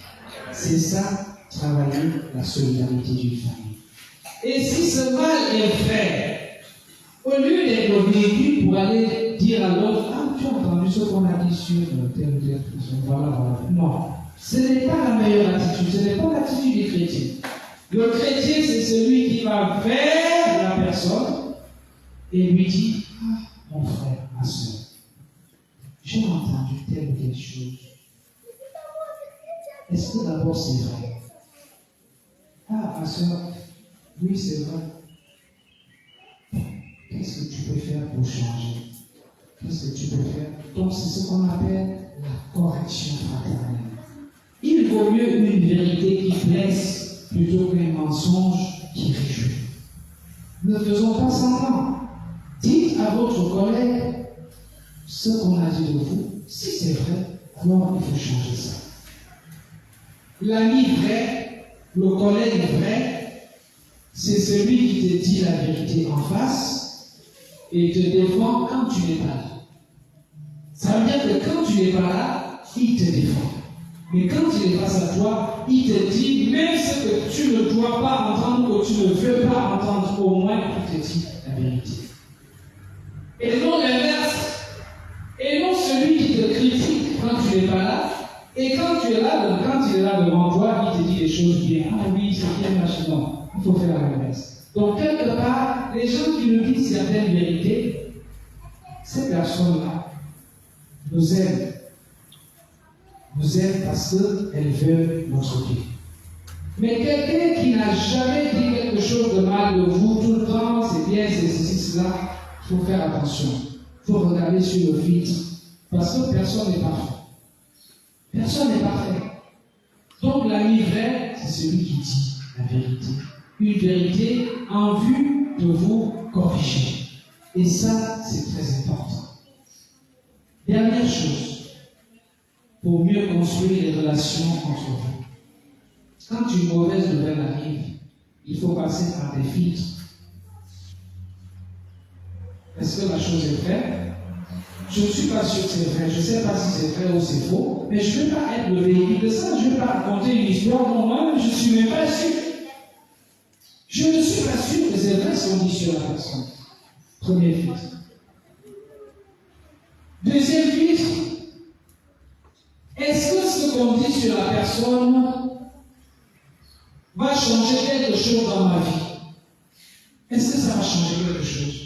C'est ça, travailler la solidarité d'une famille. Et si ce mal est vrai, au lieu d'être le véhicule pour aller dire à l'autre, ah, tu as entendu ce qu'on a dit sur telle ou telle personne, voilà. Non, ce n'est pas la meilleure attitude, ce n'est pas l'attitude du chrétien. Le chrétien, c'est celui qui va vers la personne et lui dit, ah, mon frère, ma soeur, j'ai entendu telle ou telle chose. Est-ce que d'abord c'est vrai? Ah, ma soeur, oui, c'est vrai. Qu'est-ce que tu peux faire pour changer? Qu'est-ce que tu peux faire? Donc, c'est ce qu'on appelle la correction fraternelle. Il vaut mieux une vérité qui blesse plutôt qu'un mensonge qui réjouit. Ne faisons pas semblant. Dites à votre collègue ce qu'on a dit de vous. Si c'est vrai, alors il faut changer ça. L'ami vrai, le collègue vrai, c'est celui qui te dit la vérité en face et te défend quand tu n'es pas là. Ça veut dire que quand tu n'es pas là, il te défend. Mais quand il est face à toi, il te dit même ce que tu ne dois pas entendre, que tu ne veux pas entendre, au moins il te dit la vérité. Et non l'inverse. Et non celui qui te critique quand tu n'es pas là. Et quand tu es là, donc quand il est là devant toi, il te dit des choses bien. Ah oui, c'est bien, machin. Non, il faut faire l'inverse. Donc quelque part, les gens qui nous disent certaines vérités, ces personnes-là nous aiment. Nous aiment parce qu'elles veulent notre bien. Mais quelqu'un qui n'a jamais dit quelque chose de mal de vous tout le temps, c'est bien, c'est ceci, cela, il faut faire attention. Il faut regarder sur le filtre. Parce que personne n'est parfait. Personne n'est parfait. Donc l'ami vrai, c'est celui qui dit la vérité. Une vérité en vue de vous corriger. Et ça, c'est très important. Dernière chose, pour mieux construire les relations entre vous. Quand une mauvaise nouvelle arrive, il faut passer par des filtres. Est-ce que la chose est vraie? Je ne suis pas sûr que c'est vrai, je ne sais pas si c'est vrai ou c'est faux, mais je ne vais pas être le véhicule de ça, je ne vais pas raconter une histoire, moi-même, je ne suis même pas sûr. Je ne suis pas sûr que c'est vrai ce qu'on dit sur la personne. Premier filtre. Deuxième filtre, est-ce que ce qu'on dit sur la personne va changer quelque chose dans ma vie? Est-ce que ça va changer quelque chose?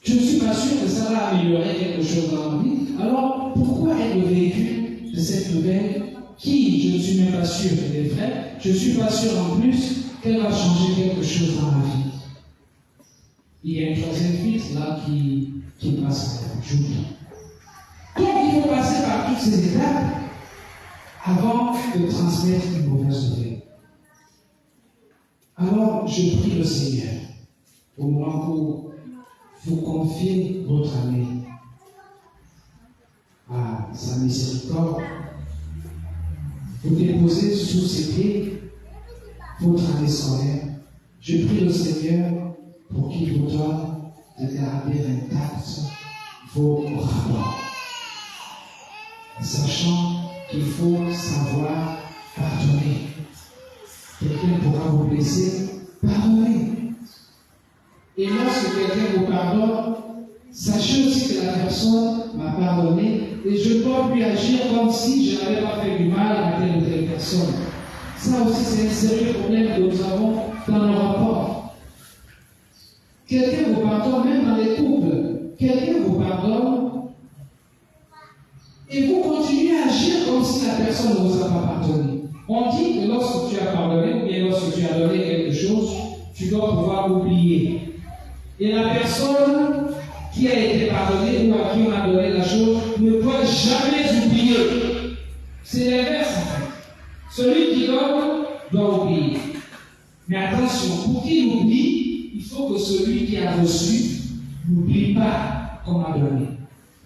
Je ne suis pas sûr que ça va améliorer quelque chose dans ma vie. Alors, pourquoi être le véhicule de cette nouvelle qui, je ne suis même pas sûr qu'elle est vraie, je ne suis pas sûr en plus qu'elle va changer quelque chose dans ma vie. Il y a une troisième filtre là qui passe. J'oublie. Donc, il faut passer par toutes ces étapes avant de transmettre une mauvaise nouvelle. Alors, je prie le Seigneur, au moment où vous confiez votre année à sa miséricorde, vous déposez sous ses pieds votre année scolaire. Je prie le Seigneur pour qu'il vous donne de garder intacts vos rapports, sachant qu'il faut savoir pardonner. Quelqu'un pourra vous blesser, pardonnez. Et lorsque quelqu'un vous pardonne, sachez aussi que la personne m'a pardonné et je dois lui agir comme si je n'avais pas fait du mal à telle ou telle personne. Ça aussi, c'est un sérieux problème que nous avons dans nos rapports. Quelqu'un vous pardonne, même dans les couples. Quelqu'un vous pardonne et vous continuez à agir comme si la personne ne vous a pas pardonné. On dit que lorsque tu as pardonné, ou bien lorsque tu as donné quelque chose, tu dois pouvoir oublier. Et la personne qui a été pardonnée ou à qui on a donné la chose ne doit jamais oublier. C'est l'inverse en fait. Celui qui donne doit oublier. Mais attention, pour qu'il oublie, il faut que celui qui a reçu n'oublie pas qu'on a donné.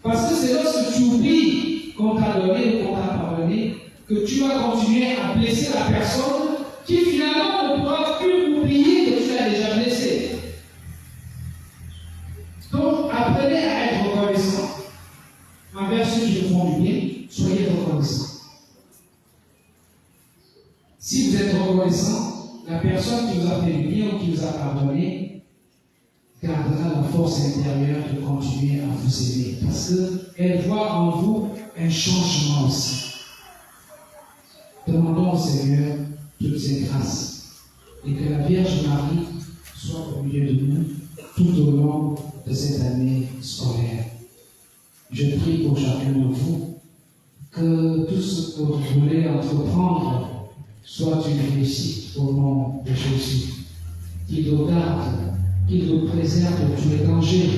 Parce que c'est lorsque tu oublies qu'on t'a donné ou qu'on t'a pardonné que tu vas continuer à blesser la personne qui finalement ne pourra plus oublier que tu l'as déjà blessé. Donc, apprenez à être reconnaissant envers ceux qui vous font du bien, soyez reconnaissants. Si vous êtes reconnaissant, la personne qui vous a fait du bien ou qui vous a pardonné gardera la force intérieure de continuer à vous aimer parce qu'elle voit en vous un changement aussi. Demandons au Seigneur toutes ces grâces et que la Vierge Marie soit au milieu de nous tout au long de cette année scolaire. Je prie pour chacun de vous que tout ce que vous voulez entreprendre soit une réussite au nom de Jésus. Qu'il vous garde, qu'il vous préserve de tous les dangers,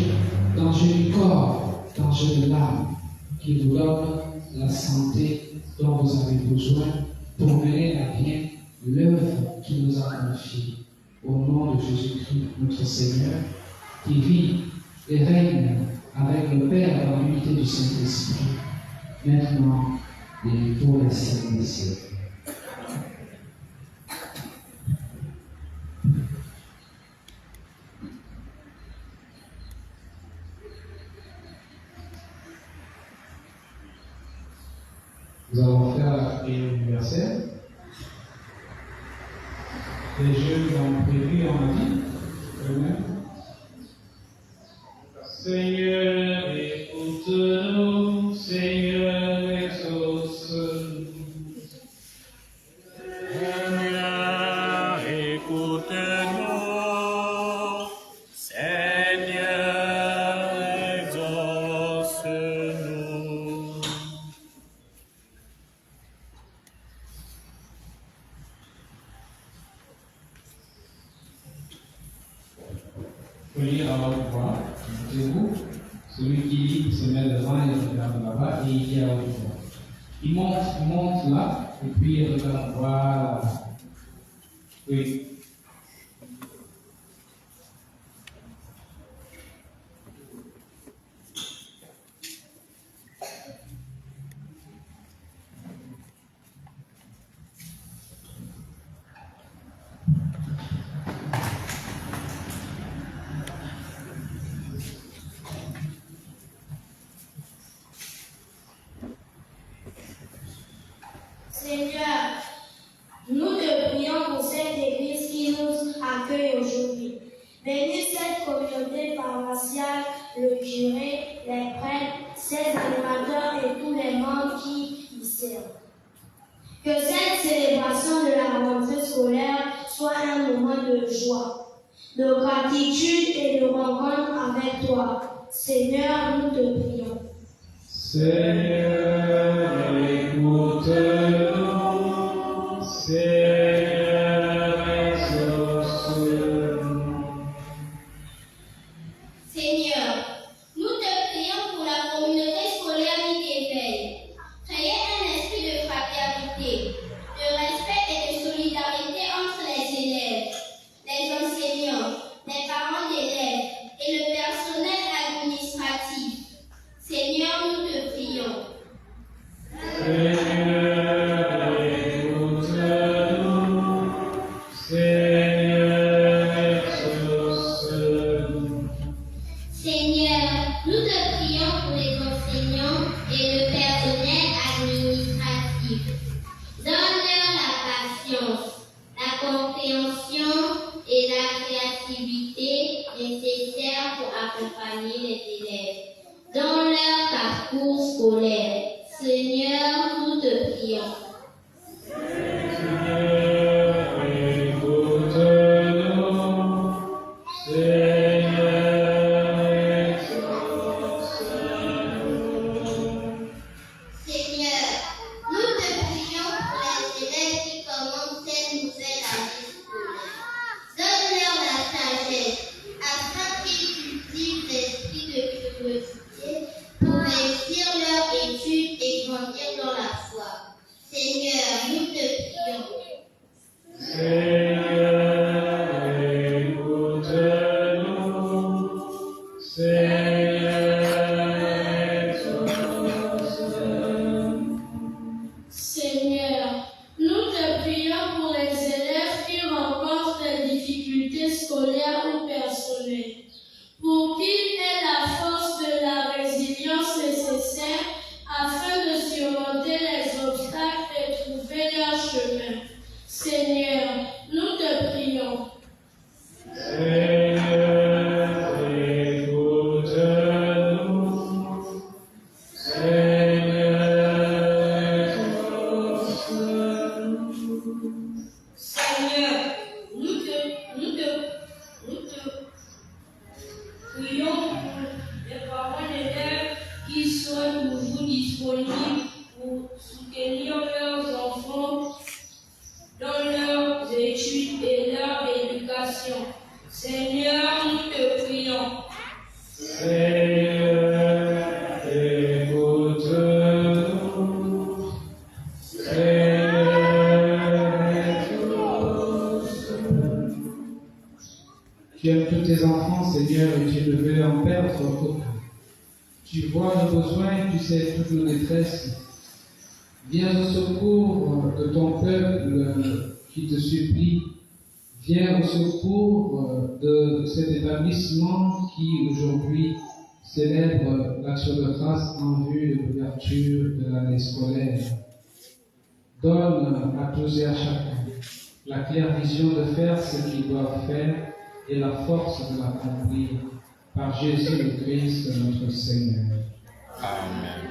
dangers du corps, dangers de l'âme, qu'il vous donne la santé dont vous avez besoin pour mener à bien l'œuvre qu'il nous a confiée. Au nom de Jésus-Christ, notre Seigneur, qui vit et règne avec le Père dans l'unité du Saint-Esprit, maintenant et pour les siècles des siècles. Nous allons faire la prière universelle. Les jeux ont prévu en vie eux-mêmes. Seigneur, écoute-nous, Seigneur, exauce-nous. Seigneur, écoute-nous, Seigneur, exauce-nous. Priez à haute voix. Mettez-vous. Celui qui lit se met devant et regarde là-bas et il dit à haute voix. Il monte là et puis il regarde. Voilà. Oui. Seigneur, nous te prions pour cette église qui nous accueille aujourd'hui. Bénis cette communauté paroissiale, le curé, les prêtres, ses animateurs et tous les membres qui y servent. Que cette célébration de la rentrée scolaire soit un moment de joie, de gratitude et de rencontre avec toi. Seigneur, nous te prions. Seigneur, écoute-nous. Seigneur, exauce-nous. Seigneur, nous te prions pour la communauté scolaire Éveil. Créer un esprit de fraternité, de respect et de solidarité entre les élèves, les enseignants, les parents d'élèves et le personnel administratif. Seigneur, nous te prions. Seigneur, écoute-nous. Seigneur, exauce-nous. Seigneur, nous te prions pour les enseignants et le personnel administratif. Donne-leur la patience, la compréhension et la créativité nécessaires pour accompagner les élèves dans leur parcours scolaire. Seigneur, nous te prions. Seigneur, écoute-nous. Seigneur, exauce-nous. Seigneur, nous te prions pour les élèves qui commencent cette nouvelle année scolaire. Donne-leur la sagesse, afin qu'ils cultivent l'esprit de curiosité pour réussir leur étude et grandir dans la foi. Seigneur, nous te prions. Seigneur, écoute-nous. Seigneur, exauce-nous. Seigneur, nous te prions pour les élèves qui rencontrent des difficultés scolaires ou personnelles, pour qu'ils aient la force de la résilience nécessaire afin de surmonter les obstacles et trouver leur chemin. Seigneur, nous te prions. Seigneur, écoute-nous. Seigneur, exauce-nous. Seigneur, nous te prions pour les parents d'élèves qui soient toujours disponibles pour soutenir leurs enfants dans leurs études et leur éducation. Seigneur, nous te prions. Seigneur, écoute-nous. Seigneur, exauce-nous. Tu aimes tous tes enfants, Seigneur, et tu ne veux en perdre aucun. Tu vois nos besoins, tu sais toutes nos détresses. Viens au secours de ton peuple qui te supplie. Viens au secours de cet établissement qui aujourd'hui célèbre l'action de grâce en vue de l'ouverture de l'année scolaire. Donne à tous et à chacun la claire vision de faire ce qu'ils doivent faire et la force de l'accomplir par Jésus le Christ notre Seigneur. Amen.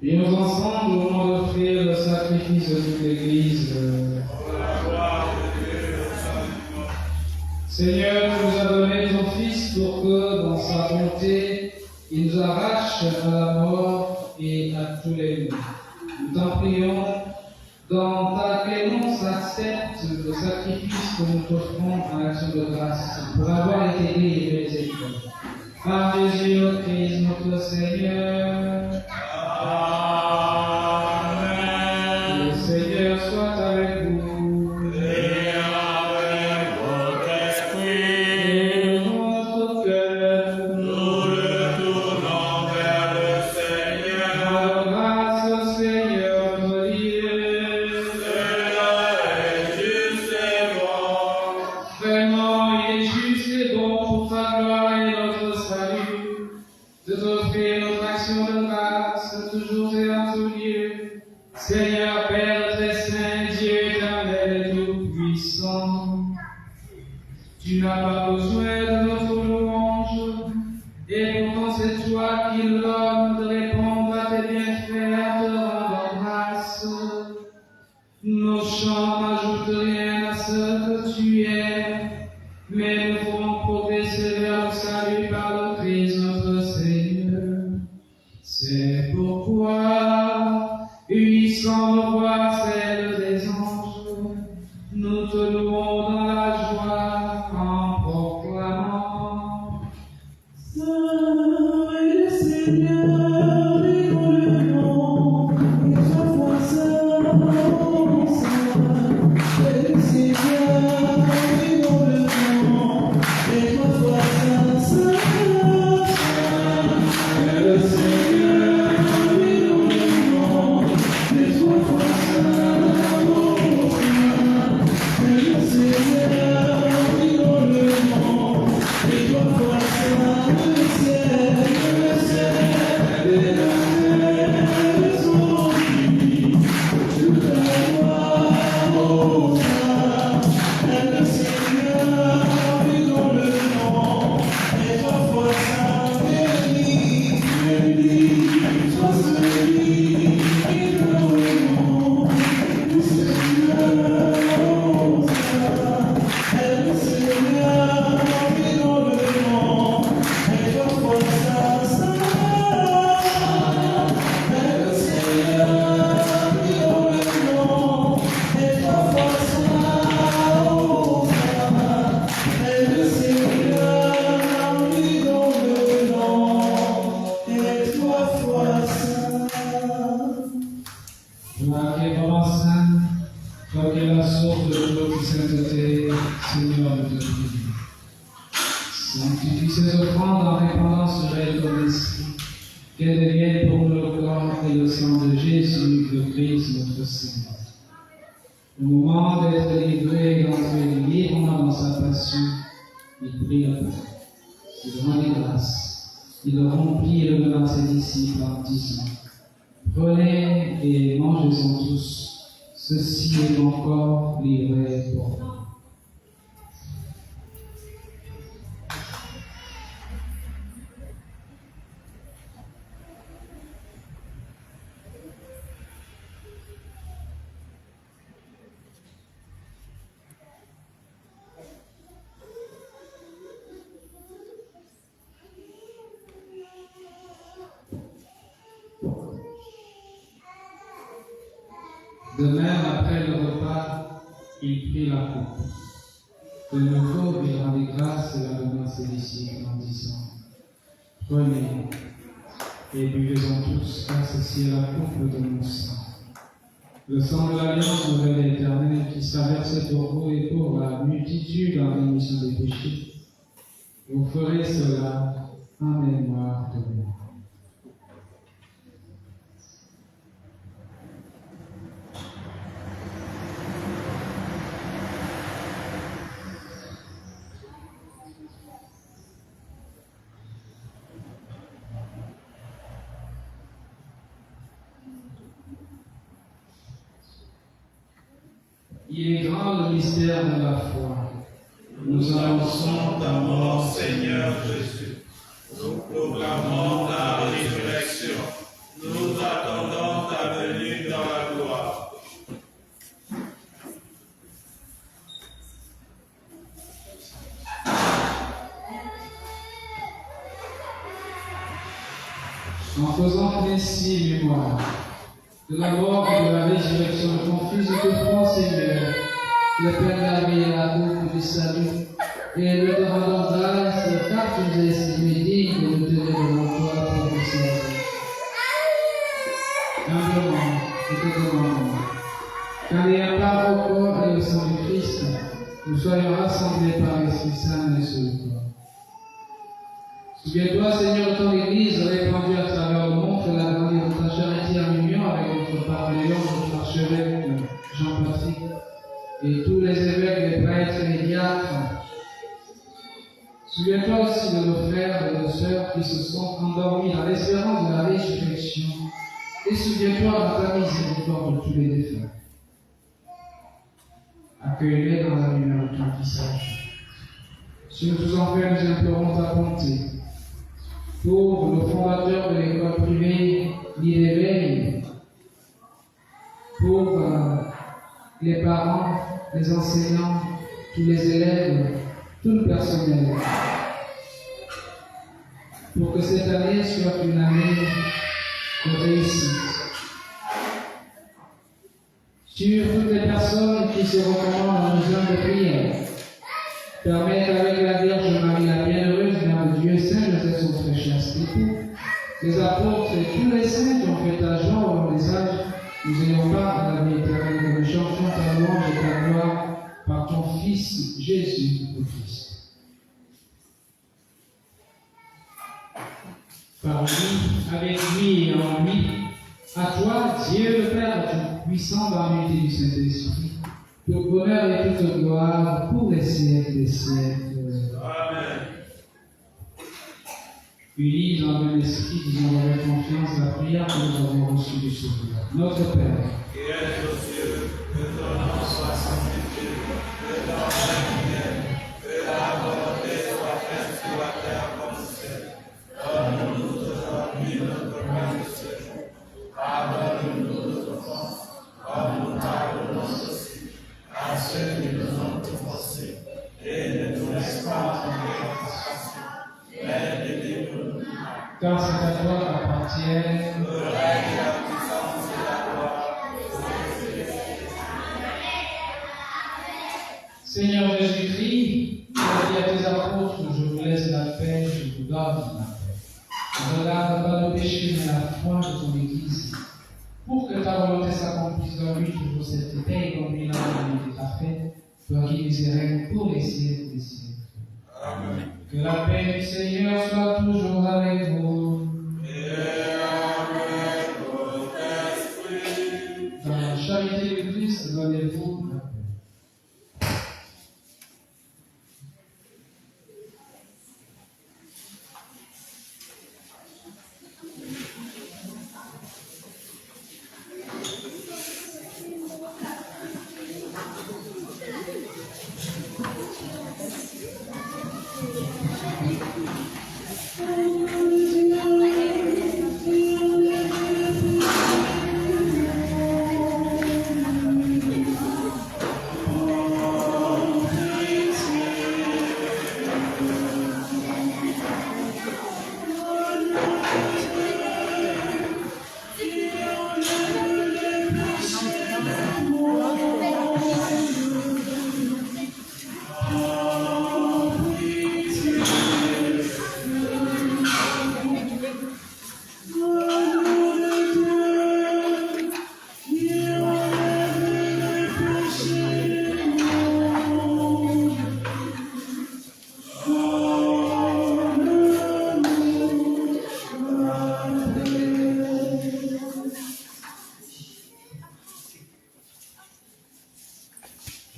Et nous ensemble, nous voulons offrir le sacrifice de toute l'Église. Seigneur, tu nous as donné ton Fils pour que, dans sa bonté, il nous arrache à la mort et à tous les maux. Nous t'en prions, dans ta clémence, accepte le sacrifice que nous t'offrons en action de grâce, pour avoir été guéri de miséricorde. Par Jésus au Christ, notre Seigneur. Amen. Le Seigneur soit avec vous. Et avec votre esprit. Et votre cœur. Nous le tournons vers le Seigneur. Rendons grâce au Seigneur notre Dieu. Cela est juste et bon. Vraiment, il est juste et bon pour ta gloire et notre salut, de t'offrir notre action de grâce, toujours et en tout lieu. Seigneur, Père très saint, Dieu éternel et tout-puissant, tu n'as pas besoin de notre louange, et pourtant c'est toi qui l'homme de répondre à tes bienfaits en te rendant grâce. Nos chants n'ajoutent rien à ce que tu es, mais nous ferons progresser vers le salut par le Christ notre Seigneur. C'est pourquoi, unissant nos voix celles des anges, nous te louons dans la joie en proclamant. Saint est le Seigneur, et dans le nom, et sa foi saint, est le Seigneur, et dans le nom, et sa foi saint, est le Seigneur, et dans le nom, et sa foi saint, est le Seigneur, et dans le nom, et sa foi Toi qui es vraiment saint, toi qui es la source de toute sainteté, Seigneur, nous te prions. Sanctifie ces offrandes en répandant sur elles ton esprit, qu'elles deviennent pour nous le corps et le sang de Jésus, le Christ, notre Seigneur. Au moment d'être livré et d'entrer librement dans sa passion, il prit le pain, il rendit grâce, il le remplit et le donna à ses disciples en disant: prenez et mangez-en tous, ceci est mon corps livré pour vous. De même, après le repas, il prit la coupe. De nouveau, il rendit grâce et la donna à ses disciples en disant: prenez et buvez-en tous, car ceci est la coupe de mon sang. Le sang de l'alliance nouvelle et éternelle qui sera versé pour vous et pour la multitude en rémission des péchés. Vous ferez cela en mémoire de moi. Il est grand le mystère de la foi. Nous annonçons ta mort, Seigneur Jésus. Nous proclamons ta résurrection. Nous attendons en faisant ainsi mémoire de la mort et de la résurrection de ton Fils, de ton Seigneur, le Père de la vie et la boucle du salut, et de te rendre grâce, car tu nous as estimés dignes de nous tenir devant toi pour le servir. Humblement, nous te demandons, qu'en ayant part au corps et au sang du Christ, nous soyons rassemblés par l'Esprit Saint et sur toi. Souviens-toi, Seigneur, de ton Église répandue à travers le monde, de la grandeur de ta charité en union avec notre Père Léon, notre archevêque Jean-Patrick, et tous les évêques, les prêtres et les diacres. Souviens-toi aussi de nos frères et nos sœurs qui se sont endormis dans l'espérance de la résurrection. Et souviens-toi de ta miséricorde de tous les défunts. Accueille-les dans la lumière de ton visage. Sur tous enfer, nous implorons ta bonté. Pour le fondateur de l'école privée l'Éveil, pour les parents, les enseignants, tous les élèves, tout le personnel, pour que cette année soit une année de réussite. Sur toutes les personnes qui se recommandent en besoin de prière, permets qu'avec la Vierge Marie, la bienheureuse Mère de Dieu, Saint Joseph, son très chaste époux, les apôtres et tous les saints qui ont fait ta joie au long des âges, nous ayons part à la vie éternelle, que nous chantions ta louange et ta gloire par ton Fils Jésus le Christ. Par lui, avec lui et en lui, à toi, Dieu le Père Tout-Puissant, dans l'unité du Saint-Esprit, pour bonheur et toute gloire pour les siècles des siècles. Amen. Unis dans un esprit, disons avec confiance la prière que nous avons reçue du Sauveur. Notre Père, Qui es aux cieux, que ton nom soit sanctifié, que ton règne vienne, que la volonté soit faite sur la terre comme au ciel. Donne-nous aujourd'hui notre pain de ce jour. Pardonne-nous nos offenses, comme nous pardonnons aussi à ceux qui nous ont offensés. Et ne nous laisse pas tomber en tentation, mais délivre-nous. car c'est à toi qu'appartiennent Le règne, la puissance et la gloire. Seigneur Jésus-Christ, tu as dit à tes apôtres, je vous laisse la paix, je vous donne la paix. Ne regarde pas le péché, mais la foi de ton Église, pour que ta volonté s'accomplisse dans lui, toujours cette paix et combinant la de ta fête, toi qui vis et règnes pour les siècles des siècles. Amen. Que la paix du Seigneur soit toujours avec vous. Et avec votre esprit. Dans la charité de Christ, donnez-vous la paix.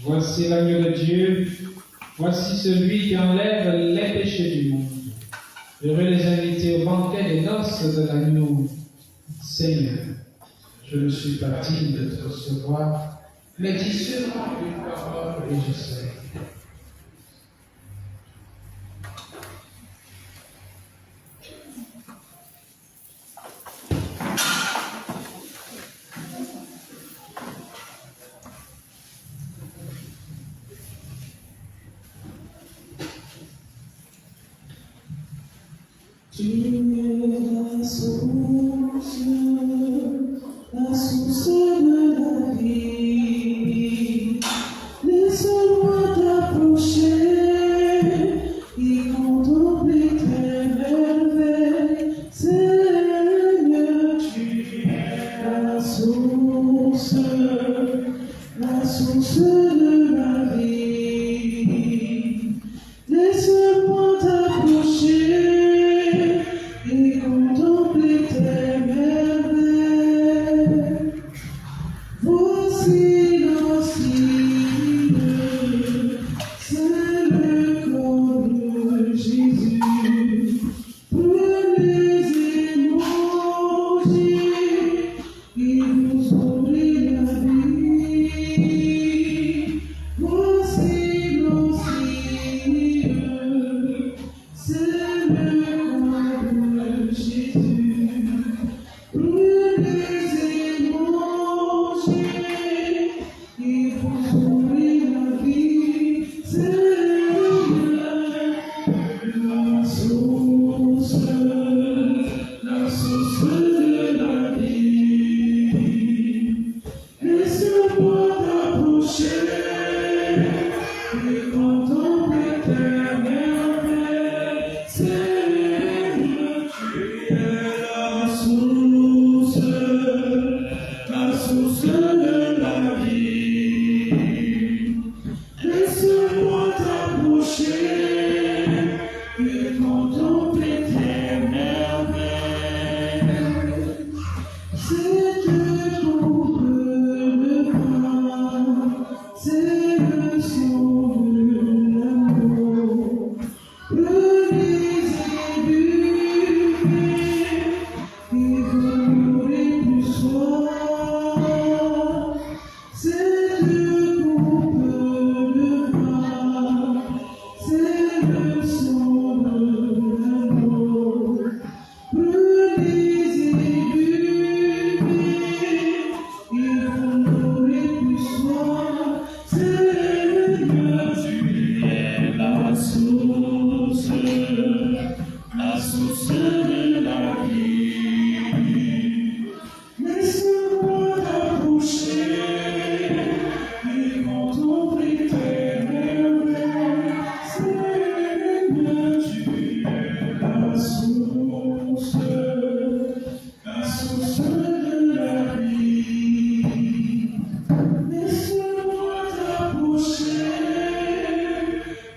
Voici l'agneau de Dieu, voici celui qui enlève les péchés du monde. Heureux les invités au banquet des noces de l'agneau. Seigneur, je ne suis pas digne de te recevoir, mais dis seulement une parole et je serai. Tu es la source. source de la vie. Laisse-moi t'approcher et contempler tes merveilles. Seigneur, tu es la source de la vie. Laisse-moi t'approcher et contempler tes merveilles. Voici l'ancien, c'est le corps de Jésus. Prenez et mangez, et vous aurez la vie. Voici l'ancien, c'est le corps de Jésus. Prenez et mangez, et vous aurez la vie. Seigneur, la source de la vie. Laisse-moi t'approcher et contempler tes merveilles. Seigneur, tu es la source de la vie. Laisse-moi t'approcher et contempler tes merveilles. Cette coupe de vin, c'est le sang de l'amour. Prenez et buvez, et vous n'aurez plus soif. Cette coupe de vin, c'est le sang de l'amour. Prenez et buvez, et vous n'aurez plus soif. Seigneur, tu es la source de la vie. Laisse-moi t'approcher et contempler tes merveilles. Seigneur, tu es la source de la vie. Laisse-moi t'approcher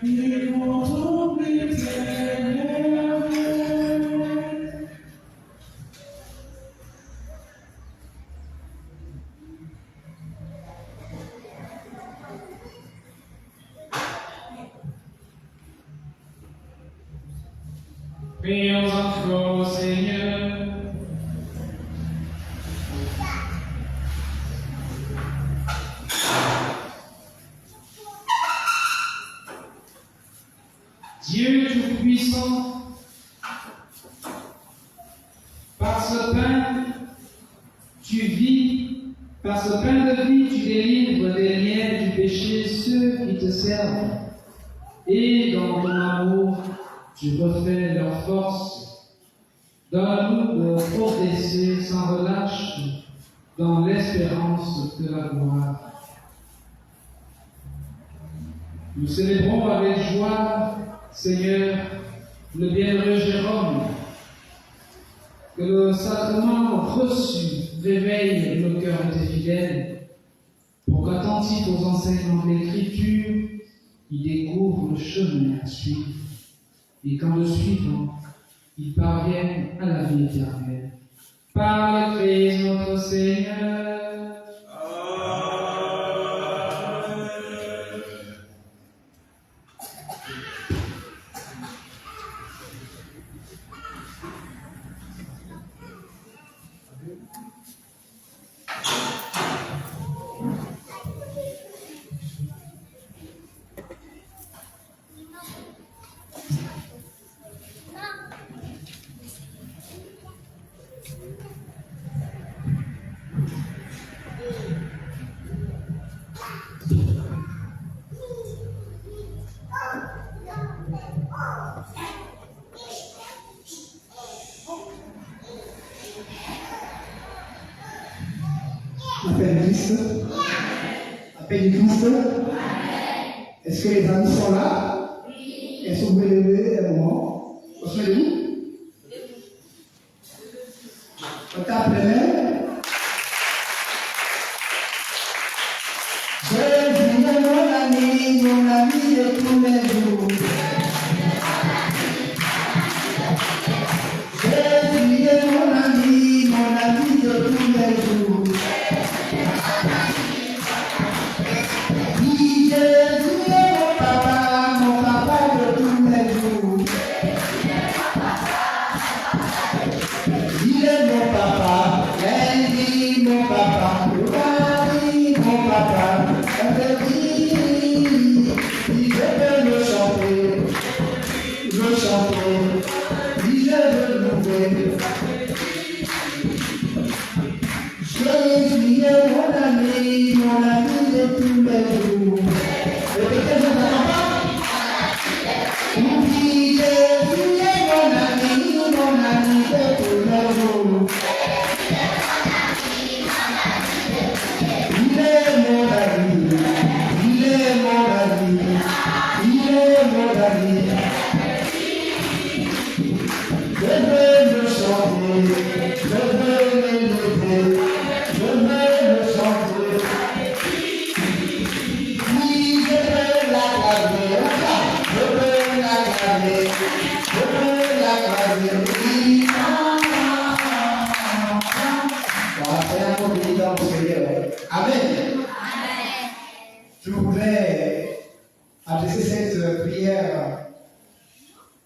et contempler tes merveilles. Prions encore au Seigneur. Dieu Tout-Puissant, par ce pain, tu vis, par ce pain de vie, tu délivres des liens du péché ceux qui te servent. Et dans ton amour, tu refais leur force. Donne-nous de progresser sans relâche dans l'espérance de la gloire. Nous célébrons avec joie, Seigneur, le bienheureux Jérôme, que le sacrement reçu réveille nos cœurs de tes fidèles, pour qu'attentifs aux enseignements de l'Écriture, ils découvrent le chemin à suivre, et qu'en le suivant, ils parviennent à la vie éternelle. Par le Christ notre Seigneur. L'appel du Christ. L'appel du Christ. Est-ce que les amis sont là? Est-ce que vous pouvez lever un moment? Vous se mettez debout? On tape les mains. Jésus est mon ami de tous les jours. Jésus est mon ami de tous les jours. Oui, Jésus est mon papa de tous les jours. Il est mon papa, elle dit mon papa, oui, mon papa, elle dit, il veut me chanter, il veut louer. Jésus est mon ami de tous les jours. Répétez, je ne comprends pas. Oui, Jésus est mon ami de tous les jours. Il est mon ami, il est mon ami, il est mon ami. Je veux le chanter, je veux l'élever, je veux le chanter. Oui, je veux l'acclamer, je veux l'acclamer, je veux l'acclamer. Oui, on va faire un peu de temps au Seigneur. Amen. Je voudrais adresser cette prière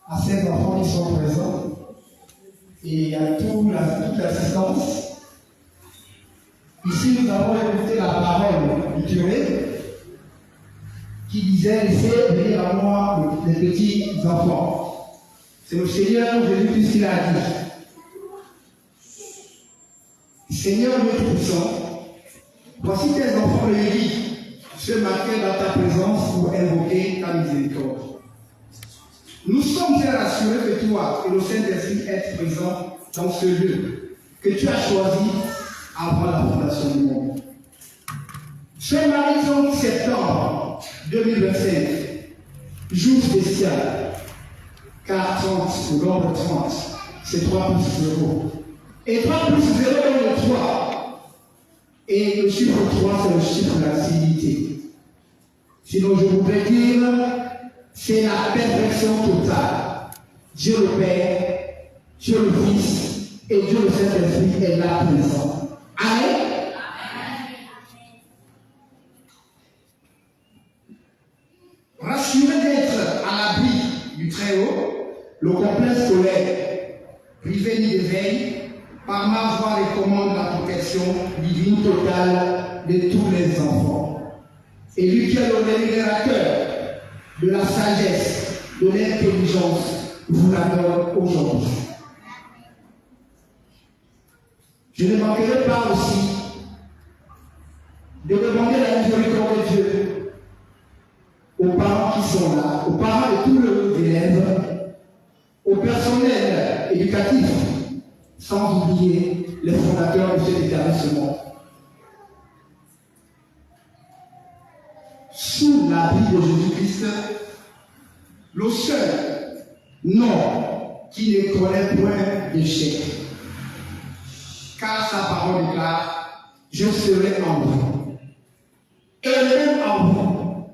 à ces enfants qui sont présents et à toute l'assistance. Ici, nous avons écouté la parole du curé qui disait: laissez venir à moi les petits enfants. C'est le Seigneur Jésus-Christ qui l'a dit. Seigneur Dieu Tout-Puissant, voici tes enfants réunis ce matin dans ta présence pour invoquer ta miséricorde. Nous sommes bien rassurés que toi et le Saint-Esprit êtes présents dans ce lieu que tu as choisi avant la fondation du monde. Ce mardi 30 septembre 2025, jour spécial, car 30 ou nombre 30, c'est 3 plus 0. Et 3 plus 0 est le 3. Et le chiffre 3, c'est le chiffre de la civilité. Sinon, je voudrais dire, c'est la perfection totale. Dieu le Père, Dieu le Fils et Dieu le Saint-Esprit est là présent. Amen. Rassuré d'être à l'abri du Très-Haut, le complexe scolaire privé ni de veille, par ma voix recommande la protection divine totale de tous les enfants. Et lui qui est le rémunérateur de la sagesse, de l'intelligence, vous la donne aujourd'hui. Je ne manquerai pas aussi de demander la miséricorde de Dieu aux parents qui sont là, aux parents de tous les élèves, au personnel éducatif, sans oublier les fondateurs de cet établissement. Sous la vie de Jésus-Christ, le seul nom qui ne connaît point d'échec. Car sa parole déclare: je serai en vous. Et même en vous,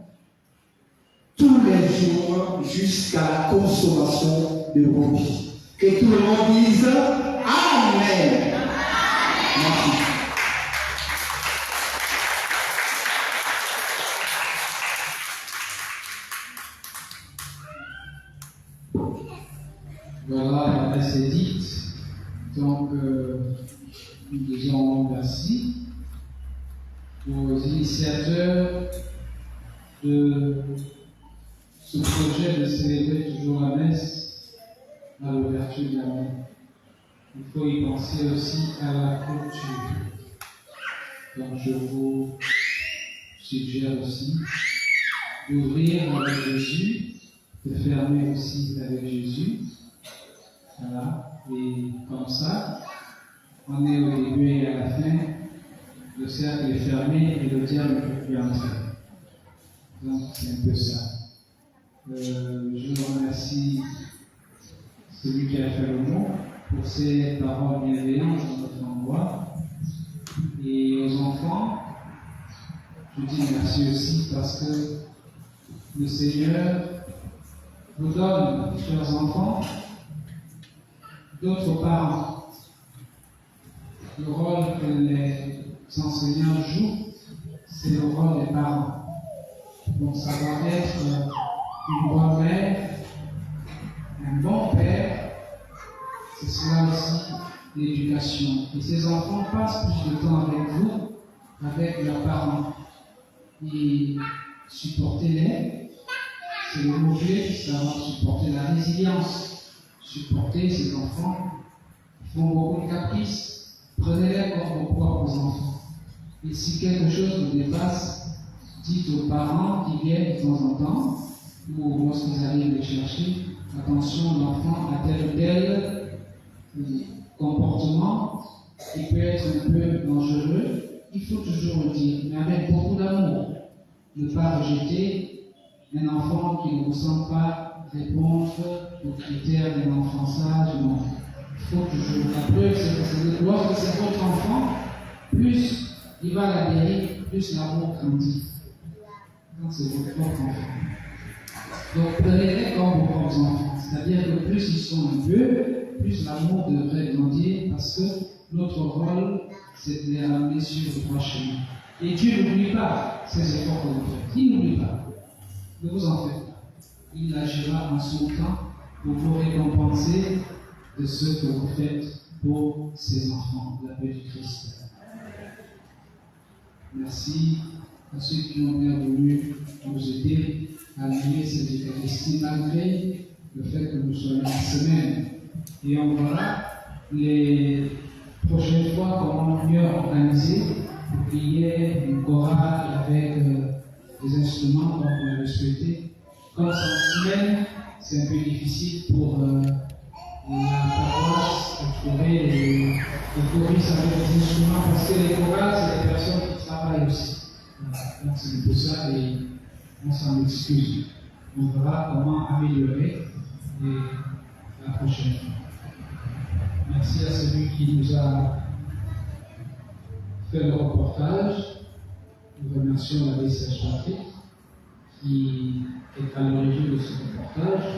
tous les jours jusqu'à la consommation de vos vies. Que tout le monde dise Amen. Merci. Voilà, la messe est dite. Donc, nous disons merci aux initiateurs de ce projet de célébrer toujours la messe à l'ouverture de l'année. Il faut y penser aussi à la clôture. Donc, je vous suggère aussi d'ouvrir avec Jésus, de fermer aussi avec Jésus. Voilà, et comme ça, on est au début et à la fin le cercle est fermé et le diable ne peut plus entrer. Donc c'est un peu ça. Je remercie celui qui a fait le mot pour ses paroles bienveillantes dans notre endroit. Et aux enfants, je dis merci aussi parce que le Seigneur vous donne, chers enfants, d'autres parents. Le rôle que les enseignants jouent, c'est le rôle des parents. Donc ça doit être une bonne mère, un bon père, c'est cela aussi l'éducation. Et ces enfants passent plus de temps avec vous, avec leurs parents. Et supportez-les, c'est le mot-clé, savoir supporter la résilience. Supporter ces enfants qui font beaucoup de caprices. Prenez-les comme vos propres enfants. Et si quelque chose vous dépasse, dites aux parents qui viennent de temps en temps, ou lorsqu'ils arrivent les chercher, attention, l'enfant a tel ou tel comportement qui peut être un peu dangereux. Il faut toujours le dire, mais avec beaucoup d'amour. Ne pas rejeter un enfant qui ne vous sent pas répondre aux critères d'un enfant sage. Non. Il faut toujours. La preuve, c'est que lorsque c'est votre enfant, plus il va l'adhérer, plus l'amour grandit. Donc c'est votre propre enfant. Donc prenez-les comme vos propres enfants. C'est-à-dire que plus ils sont un peu, plus l'amour devrait grandir parce que notre rôle, c'est de les ramener sur le droit chemin. Et Dieu n'oublie pas ces efforts que vous faites. Il n'oublie pas. Ne vous en faites pas. Il agira en son temps pour vous récompenser de ce que vous faites pour ces enfants, la paix du Christ. Merci à ceux qui ont bien voulu nous aider à animer cette Eucharistie malgré le fait que nous soyons en semaine. Et on verra les prochaines fois comment mieux organiser pour qu'il y ait une chorale avec des instruments comme on l'avait souhaité. Comme c'est en semaine, c'est un peu difficile pour la paroisse de trouver les choristes avec des instruments parce que les chorales, c'est des personnes qui travaillent aussi. Donc c'est un peu ça et on s'en excuse. On verra comment améliorer la prochaine fois. Merci à celui qui nous a fait le reportage. Nous remercions l'abbé Serge Patrick qui est à l'origine de ce reportage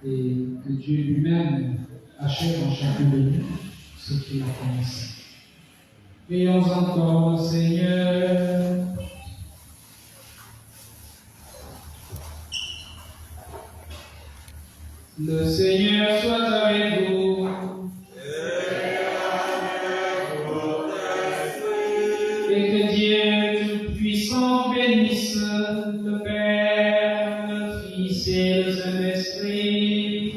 et que Dieu lui-même achève en chacun de nous ce qu'il a commencé. Prions encore le Seigneur. Le Seigneur soit avec vous. Et que Dieu Tout-Puissant bénisse le Père, le Fils et le Saint-Esprit.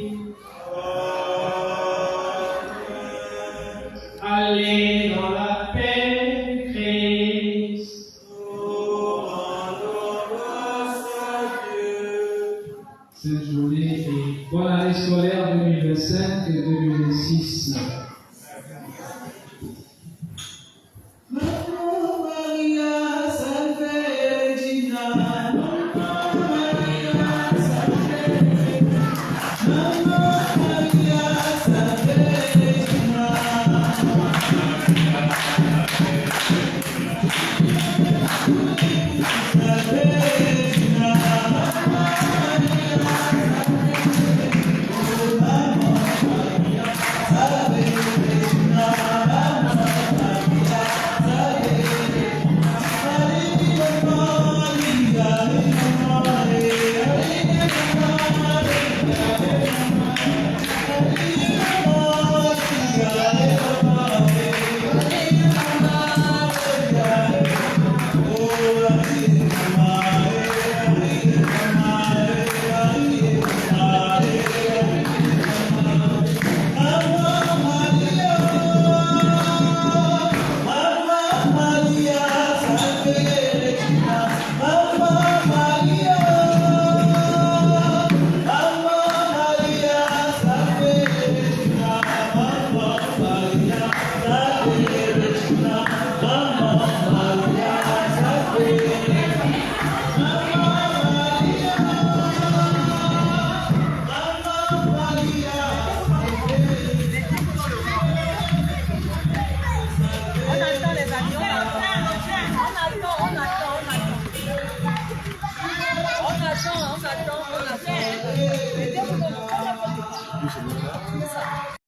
Allez dans la paix du Christ. Cette journée et bonne année scolaire 2025 et 2026. Amen.